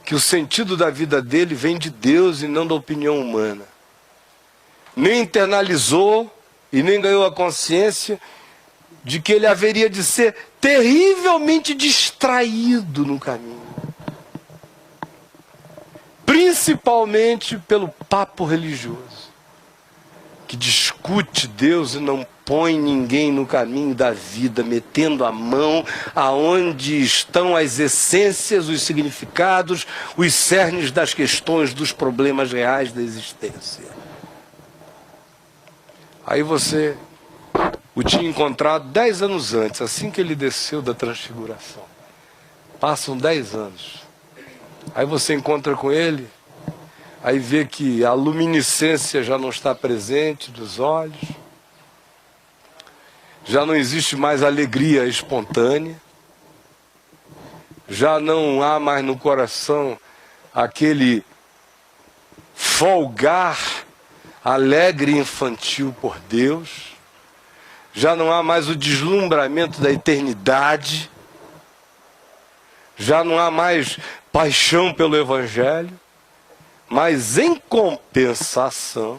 que o sentido da vida dele vem de Deus e não da opinião humana. Nem internalizou e nem ganhou a consciência de que ele haveria de ser terrivelmente distraído no caminho. Principalmente pelo papo religioso, que discute Deus e não põe ninguém no caminho da vida, metendo a mão aonde estão as essências, os significados, os cernes das questões, dos problemas reais da existência. Aí você o tinha encontrado 10 anos antes, assim que ele desceu da transfiguração. Passam 10 anos. Aí você encontra com ele, aí vê que a luminescência já não está presente dos olhos, já não existe mais alegria espontânea, já não há mais no coração aquele folgar alegre e infantil por Deus, já não há mais o deslumbramento da eternidade, já não há mais paixão pelo Evangelho, mas em compensação,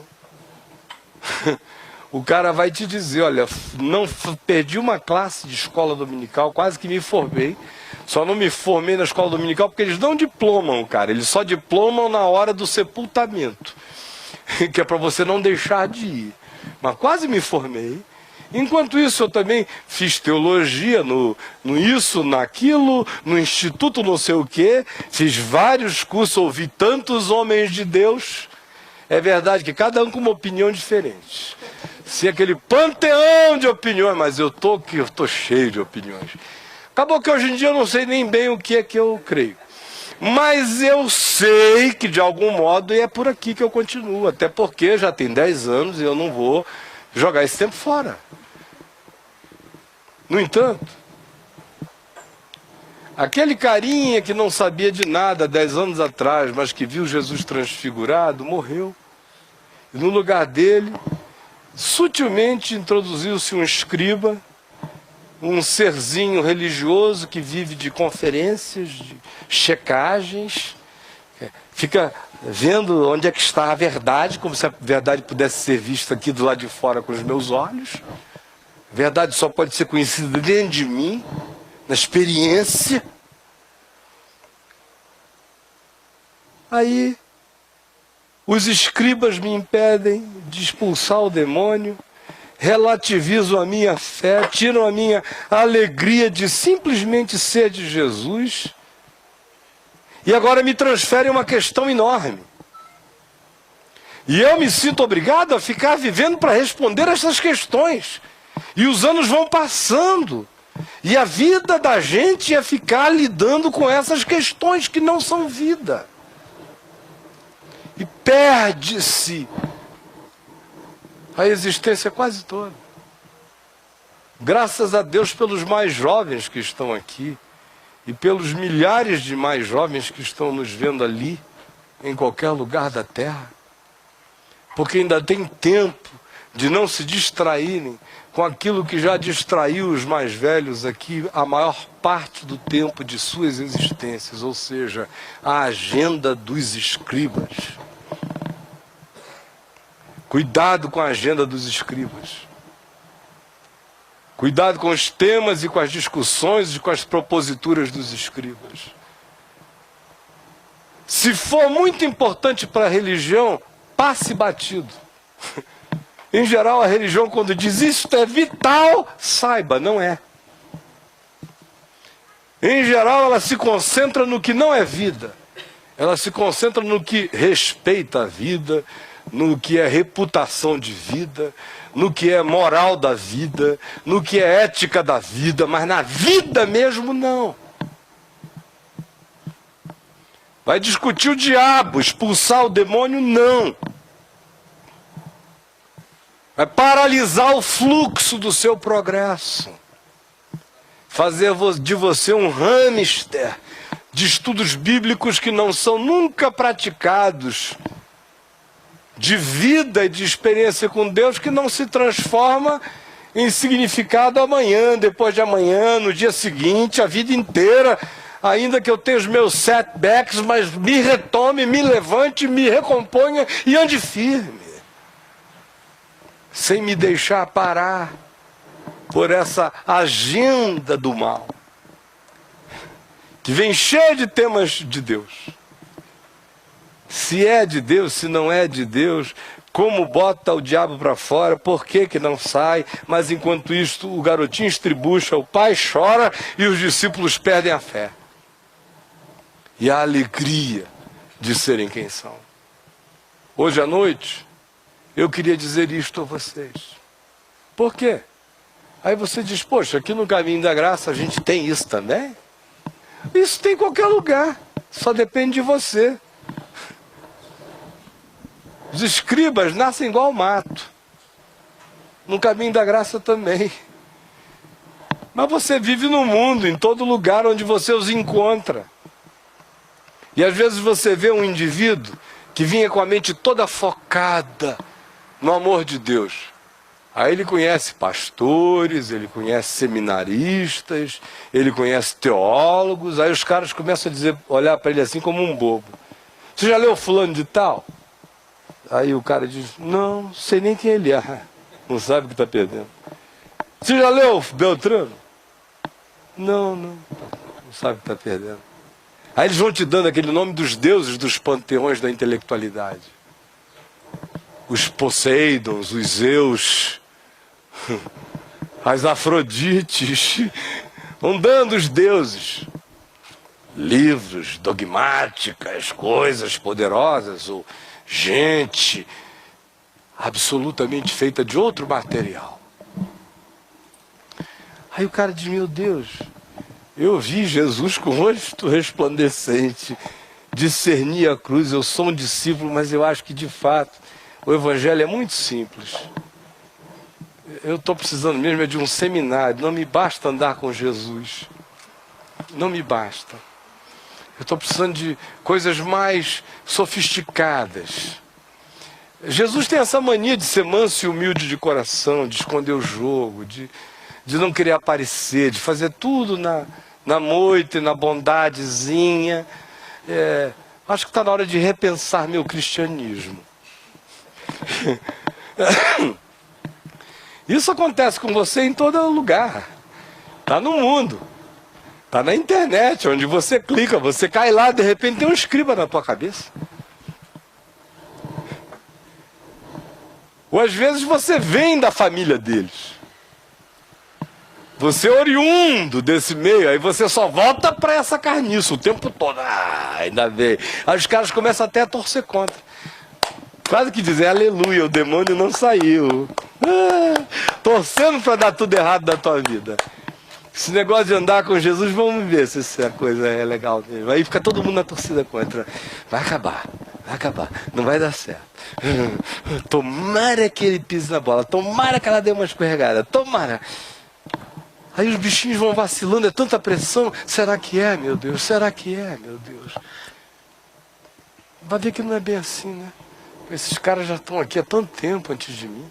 o cara vai te dizer, olha, não perdi uma classe de escola dominical, quase que me formei, só não me formei na escola dominical porque eles não diplomam, cara, eles só diplomam na hora do sepultamento, que é para você não deixar de ir, mas quase me formei, Enquanto isso, eu também fiz teologia no isso, naquilo, no instituto não sei o quê, fiz vários cursos, ouvi tantos homens de Deus. É verdade que cada um com uma opinião diferente. Se aquele panteão de opiniões, mas eu tô cheio de opiniões. Acabou que hoje em dia eu não sei nem bem o que é que eu creio. Mas eu sei que de algum modo é por aqui que eu continuo, até porque já tem 10 anos e eu não vou jogar esse tempo fora. No entanto, aquele carinha que não sabia de nada 10 anos atrás, mas que viu Jesus transfigurado, morreu. E no lugar dele, sutilmente introduziu-se um escriba, um serzinho religioso que vive de conferências, de checagens, fica vendo onde é que está a verdade, como se a verdade pudesse ser vista aqui do lado de fora com os meus olhos. A verdade só pode ser conhecida dentro de mim, na experiência. Aí, os escribas me impedem de expulsar o demônio, relativizam a minha fé, tiram a minha alegria de simplesmente ser de Jesus, e agora me transferem uma questão enorme. E eu me sinto obrigado a ficar vivendo para responder essas questões. E os anos vão passando. E a vida da gente é ficar lidando com essas questões que não são vida. E perde-se a existência quase toda. Graças a Deus pelos mais jovens que estão aqui. E pelos milhares de mais jovens que estão nos vendo ali, em qualquer lugar da terra. Porque ainda tem tempo de não se distraírem com aquilo que já distraiu os mais velhos aqui a maior parte do tempo de suas existências, ou seja, a agenda dos escribas. Cuidado com a agenda dos escribas. Cuidado com os temas e com as discussões e com as proposituras dos escribas. Se for muito importante para a religião, passe batido. Em geral, a religião, quando diz isto é vital, saiba, não é. Em geral, ela se concentra no que não é vida. Ela se concentra no que respeita a vida, no que é reputação de vida, no que é moral da vida, no que é ética da vida, mas na vida mesmo não. Vai discutir o diabo, expulsar o demônio, não. Vai paralisar o fluxo do seu progresso. Fazer de você um hamster de estudos bíblicos que não são nunca praticados, de vida e de experiência com Deus que não se transforma em significado amanhã, depois de amanhã, no dia seguinte, a vida inteira, ainda que eu tenha os meus setbacks, mas me retome, me levante, me recomponha e ande firme, sem me deixar parar por essa agenda do mal, que vem cheia de temas de Deus. Se é de Deus, se não é de Deus, como bota o diabo para fora, por que que não sai? Mas enquanto isto, o garotinho estribucha, o pai chora e os discípulos perdem a fé. E a alegria de serem quem são. Hoje à noite, eu queria dizer isto a vocês. Por quê? Aí você diz, poxa, aqui no Caminho da Graça a gente tem isso também? Isso tem em qualquer lugar, só depende de você. Os escribas nascem igual mato. No Caminho da Graça também. Mas você vive no mundo, em todo lugar onde você os encontra. E às vezes você vê um indivíduo que vinha com a mente toda focada no amor de Deus. Aí ele conhece pastores, ele conhece seminaristas, ele conhece teólogos. Aí os caras começam a dizer, olhar para ele assim como um bobo. Você já leu fulano de tal? Aí o cara diz, não sei nem quem ele é. Não sabe o que está perdendo. Você já leu Beltrano? Não sabe o que está perdendo. Aí eles vão te dando aquele nome dos deuses dos panteões da intelectualidade. Os Poseidons, os Zeus, as Afrodites, vão dando os deuses. Livros, dogmáticas, coisas poderosas, ou gente absolutamente feita de outro material. Aí o cara diz, meu Deus, eu vi Jesus com o rosto resplandecente, discerni a cruz, eu sou um discípulo, mas eu acho que de fato o evangelho é muito simples. Eu estou precisando mesmo de um seminário, não me basta andar com Jesus, não me basta. Eu estou precisando de coisas mais sofisticadas. Jesus tem essa mania de ser manso e humilde de coração, de esconder o jogo, de não querer aparecer, de fazer tudo na moita e na bondadezinha. Acho que está na hora de repensar meu cristianismo. Isso acontece com você em todo lugar. Está no mundo. Está na internet, onde você clica, você cai lá, de repente tem um escriba na tua cabeça. Ou às vezes você vem da família deles. Você é oriundo desse meio, aí você só volta para essa carniça o tempo todo. Ainda bem. Aí os caras começam até a torcer contra. Quase que dizem, aleluia, o demônio não saiu. Torcendo para dar tudo errado da tua vida. Esse negócio de andar com Jesus, vamos ver se essa coisa é legal mesmo. Aí fica todo mundo na torcida contra. Vai acabar, não vai dar certo. Tomara que ele pise na bola, tomara que ela dê uma escorregada, tomara. Aí os bichinhos vão vacilando, é tanta pressão. Será que é, meu Deus? Será que é, meu Deus? Vai ver que não é bem assim, né? Esses caras já estão aqui há tanto tempo antes de mim.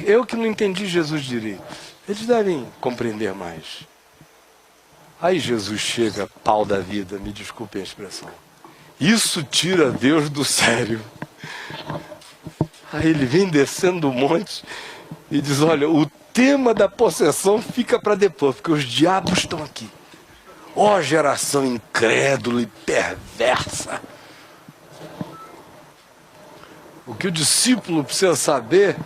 Eu que não entendi Jesus direito. Eles devem compreender mais. Aí Jesus chega, pau da vida, me desculpe a expressão. Isso tira Deus do sério. Aí ele vem descendo do monte e diz, olha, o tema da possessão fica para depois, porque os diabos estão aqui. Ó geração incrédula e perversa. O que o discípulo precisa saber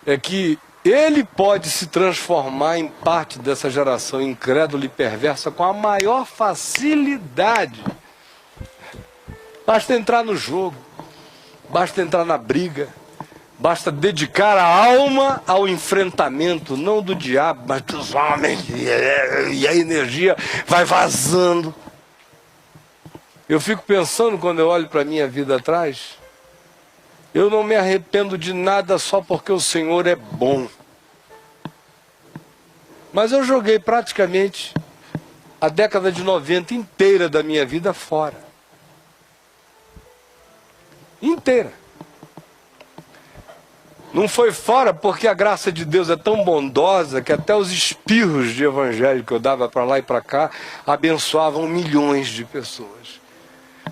é que ele pode se transformar em parte dessa geração incrédula e perversa com a maior facilidade. Basta entrar no jogo, basta entrar na briga, basta dedicar a alma ao enfrentamento, não do diabo, mas dos homens, e a energia vai vazando. Eu fico pensando, quando eu olho para a minha vida atrás, eu não me arrependo de nada só porque o Senhor é bom. Mas eu joguei praticamente a década de 90 inteira da minha vida fora. Inteira. Não foi fora porque a graça de Deus é tão bondosa que até os espirros de evangelho que eu dava para lá e para cá abençoavam milhões de pessoas.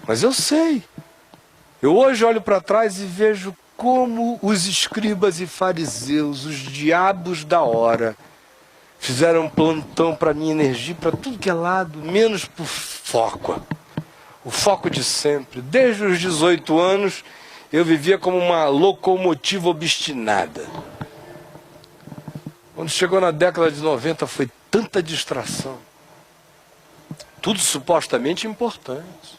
Mas eu sei. Eu hoje olho para trás e vejo como os escribas e fariseus, os diabos da hora, fizeram plantão para minha energia, para tudo que é lado, menos para o foco. O foco de sempre. Desde os 18 anos, eu vivia como uma locomotiva obstinada. Quando chegou na década de 90, foi tanta distração. Tudo supostamente importante.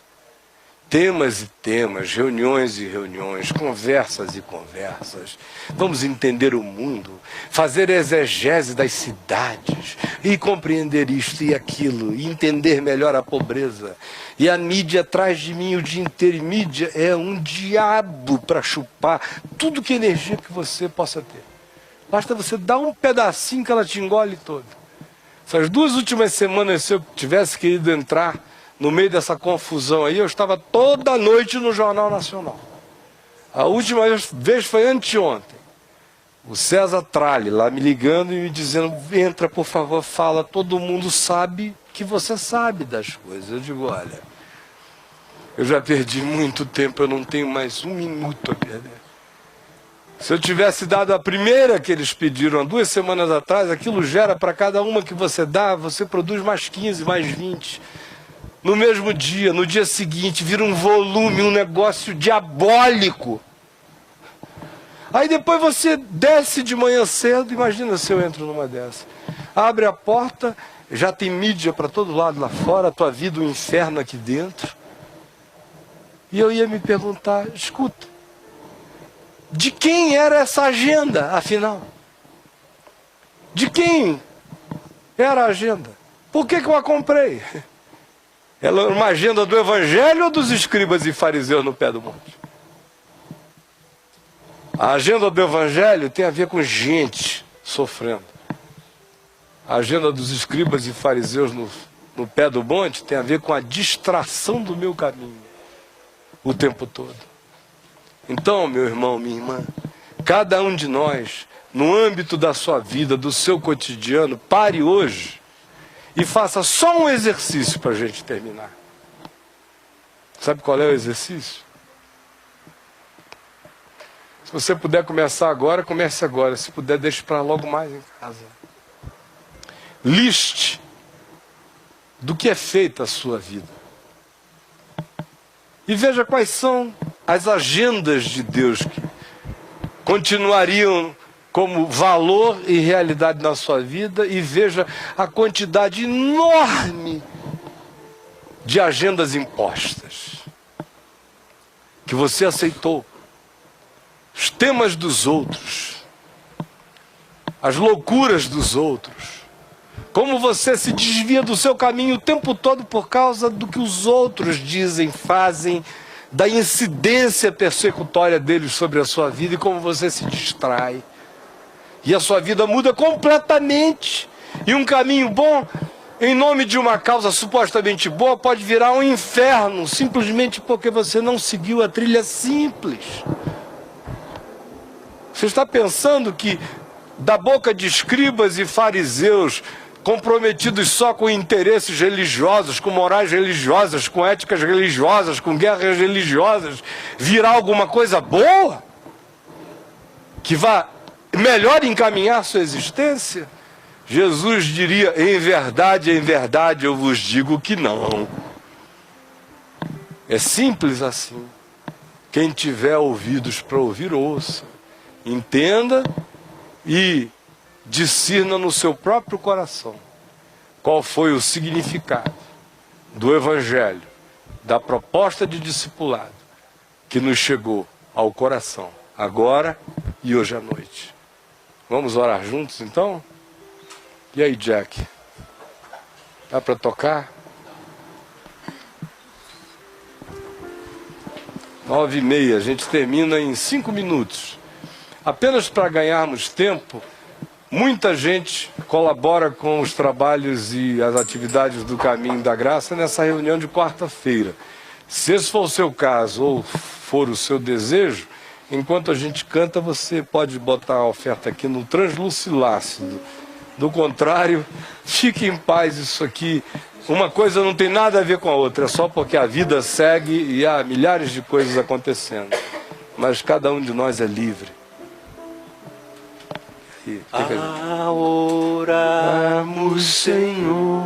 Temas e temas, reuniões e reuniões, conversas e conversas. Vamos entender o mundo, fazer exegese das cidades e compreender isto e aquilo, e entender melhor a pobreza. E a mídia atrás de mim o dia inteiro. E mídia é um diabo para chupar tudo que energia que você possa ter. Basta você dar um pedacinho que ela te engole toda. Essas 2 últimas semanas, se eu tivesse querido entrar no meio dessa confusão aí, eu estava toda noite no Jornal Nacional. A última vez foi anteontem. O César Tralli lá me ligando e me dizendo, entra por favor, fala, todo mundo sabe que você sabe das coisas. Eu digo, olha, eu já perdi muito tempo, eu não tenho mais 1 minuto a perder. Se eu tivesse dado a primeira que eles pediram há 2 semanas atrás, aquilo gera para cada uma que você dá, você produz mais 15, mais 20. No mesmo dia, no dia seguinte, vira um volume, um negócio diabólico. Aí depois você desce de manhã cedo, imagina se eu entro numa dessa. Abre a porta, já tem mídia para todo lado lá fora, a tua vida um inferno aqui dentro. E eu ia me perguntar, escuta, de quem era essa agenda, afinal? De quem era a agenda? Por que eu a comprei? Ela era uma agenda do Evangelho ou dos escribas e fariseus no pé do monte? A agenda do Evangelho tem a ver com gente sofrendo. A agenda dos escribas e fariseus no pé do monte tem a ver com a distração do meu caminho o tempo todo. Então, meu irmão, minha irmã, cada um de nós, no âmbito da sua vida, do seu cotidiano, pare hoje e faça só um exercício para a gente terminar. Sabe qual é o exercício? Se você puder começar agora, comece agora. Se puder, deixe para logo mais em casa. Liste do que é feita a sua vida. E veja quais são as agendas de Deus que continuariam como valor e realidade na sua vida. E veja a quantidade enorme de agendas impostas que você aceitou. Os temas dos outros, as loucuras dos outros, como você se desvia do seu caminho o tempo todo por causa do que os outros dizem, fazem, da incidência persecutória deles sobre a sua vida e como você se distrai. E a sua vida muda completamente. E um caminho bom, em nome de uma causa supostamente boa, pode virar um inferno, simplesmente porque você não seguiu a trilha simples. Você está pensando que da boca de escribas e fariseus, comprometidos só com interesses religiosos, com morais religiosas, com éticas religiosas, com guerras religiosas, virá alguma coisa boa? Que vá melhor encaminhar sua existência? Jesus diria, em verdade eu vos digo que não. É simples assim. Quem tiver ouvidos para ouvir, ouça. Entenda e discirna no seu próprio coração qual foi o significado do Evangelho, da proposta de discipulado que nos chegou ao coração, agora e hoje à noite. Vamos orar juntos então? E aí, Jack? Dá para tocar? 9h30, a gente termina em 5 minutos. Apenas para ganharmos tempo, muita gente colabora com os trabalhos e as atividades do Caminho da Graça nessa reunião de quarta-feira. Se esse for o seu caso ou for o seu desejo, enquanto a gente canta, você pode botar a oferta aqui no Translucilácido. Do contrário, fique em paz, isso aqui, uma coisa não tem nada a ver com a outra, é só porque a vida segue e há milhares de coisas acontecendo. Mas cada um de nós é livre. A orarmos, Senhor,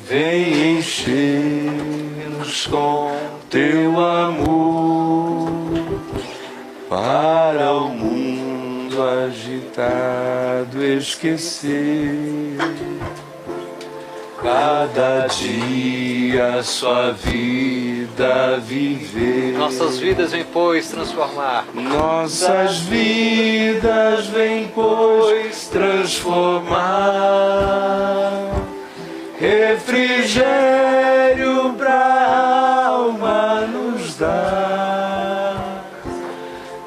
vem encher-nos com teu amor, para o mundo agitado esquecer. Cada dia sua vida viver. Nossas vidas vem, pois, transformar. Nossas vidas vem, pois, transformar. Refrigério pra alma nos dar.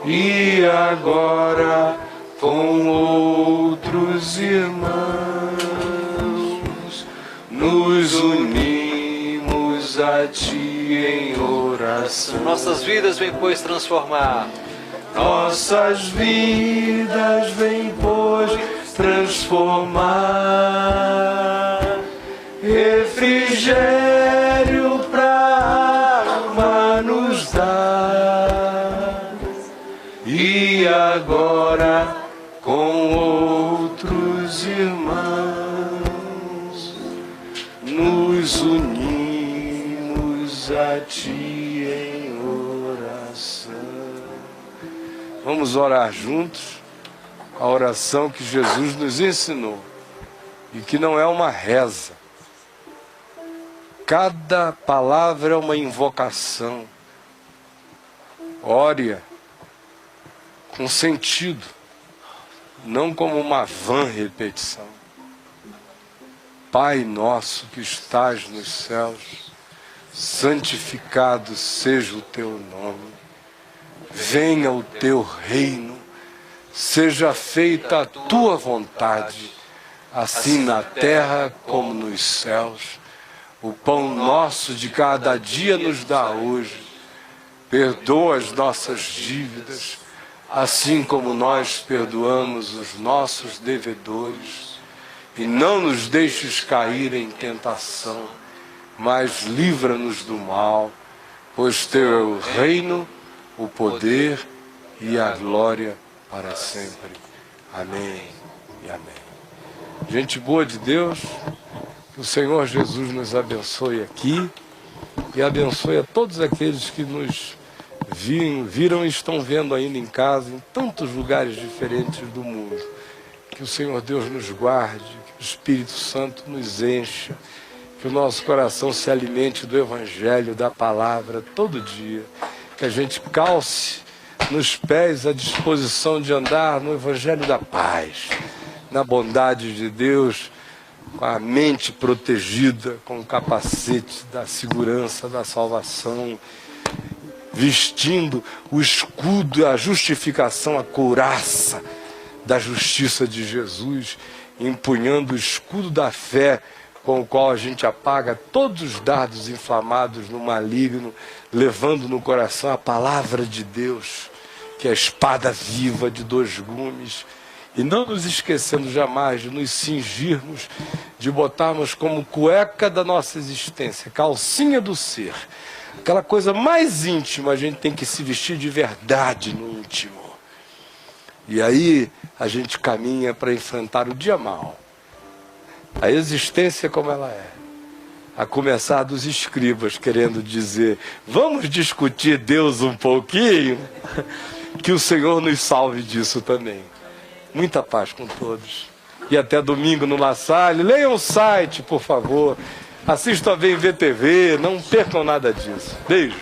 E agora com outros irmãos nos unimos a Ti em oração. Nossas vidas vem, pois, transformar. Nossas vidas vem, pois, transformar. Refrigério pra alma nos dar. E agora com outros irmãos nos unimos a Ti em oração. Vamos orar juntos a oração que Jesus nos ensinou e que não é uma reza. Cada palavra é uma invocação. Ore com sentido, não como uma vã repetição. Pai nosso que estás nos céus, santificado seja o teu nome. Venha o teu reino, seja feita a tua vontade, assim na terra como nos céus. O pão nosso de cada dia nos dá hoje. Perdoa as nossas dívidas, assim como nós perdoamos os nossos devedores. E não nos deixes cair em tentação, mas livra-nos do mal, pois teu é o reino, o poder e a glória para sempre. Amém e amém. Gente boa de Deus, que o Senhor Jesus nos abençoe aqui e abençoe a todos aqueles que nos viram e estão vendo ainda em casa, em tantos lugares diferentes do mundo. Que o Senhor Deus nos guarde, que o Espírito Santo nos encha, que o nosso coração se alimente do Evangelho, da Palavra, todo dia. Que a gente calce nos pés a disposição de andar no Evangelho da paz, na bondade de Deus, com a mente protegida, com o capacete da segurança, da salvação, vestindo o escudo, a justificação, a couraça da justiça de Jesus, empunhando o escudo da fé, com o qual a gente apaga todos os dardos inflamados no maligno, levando no coração a palavra de Deus, que é a espada viva de dois gumes, e não nos esquecendo jamais de nos cingirmos, de botarmos como cueca da nossa existência, calcinha do ser, aquela coisa mais íntima, a gente tem que se vestir de verdade no íntimo. E aí a gente caminha para enfrentar o dia mau, a existência como ela é. A começar dos escribas querendo dizer, vamos discutir Deus um pouquinho, que o Senhor nos salve disso também. Muita paz com todos. E até domingo no La Salle. Leiam o site, por favor. Assistam a VTV, não percam nada disso. Beijo.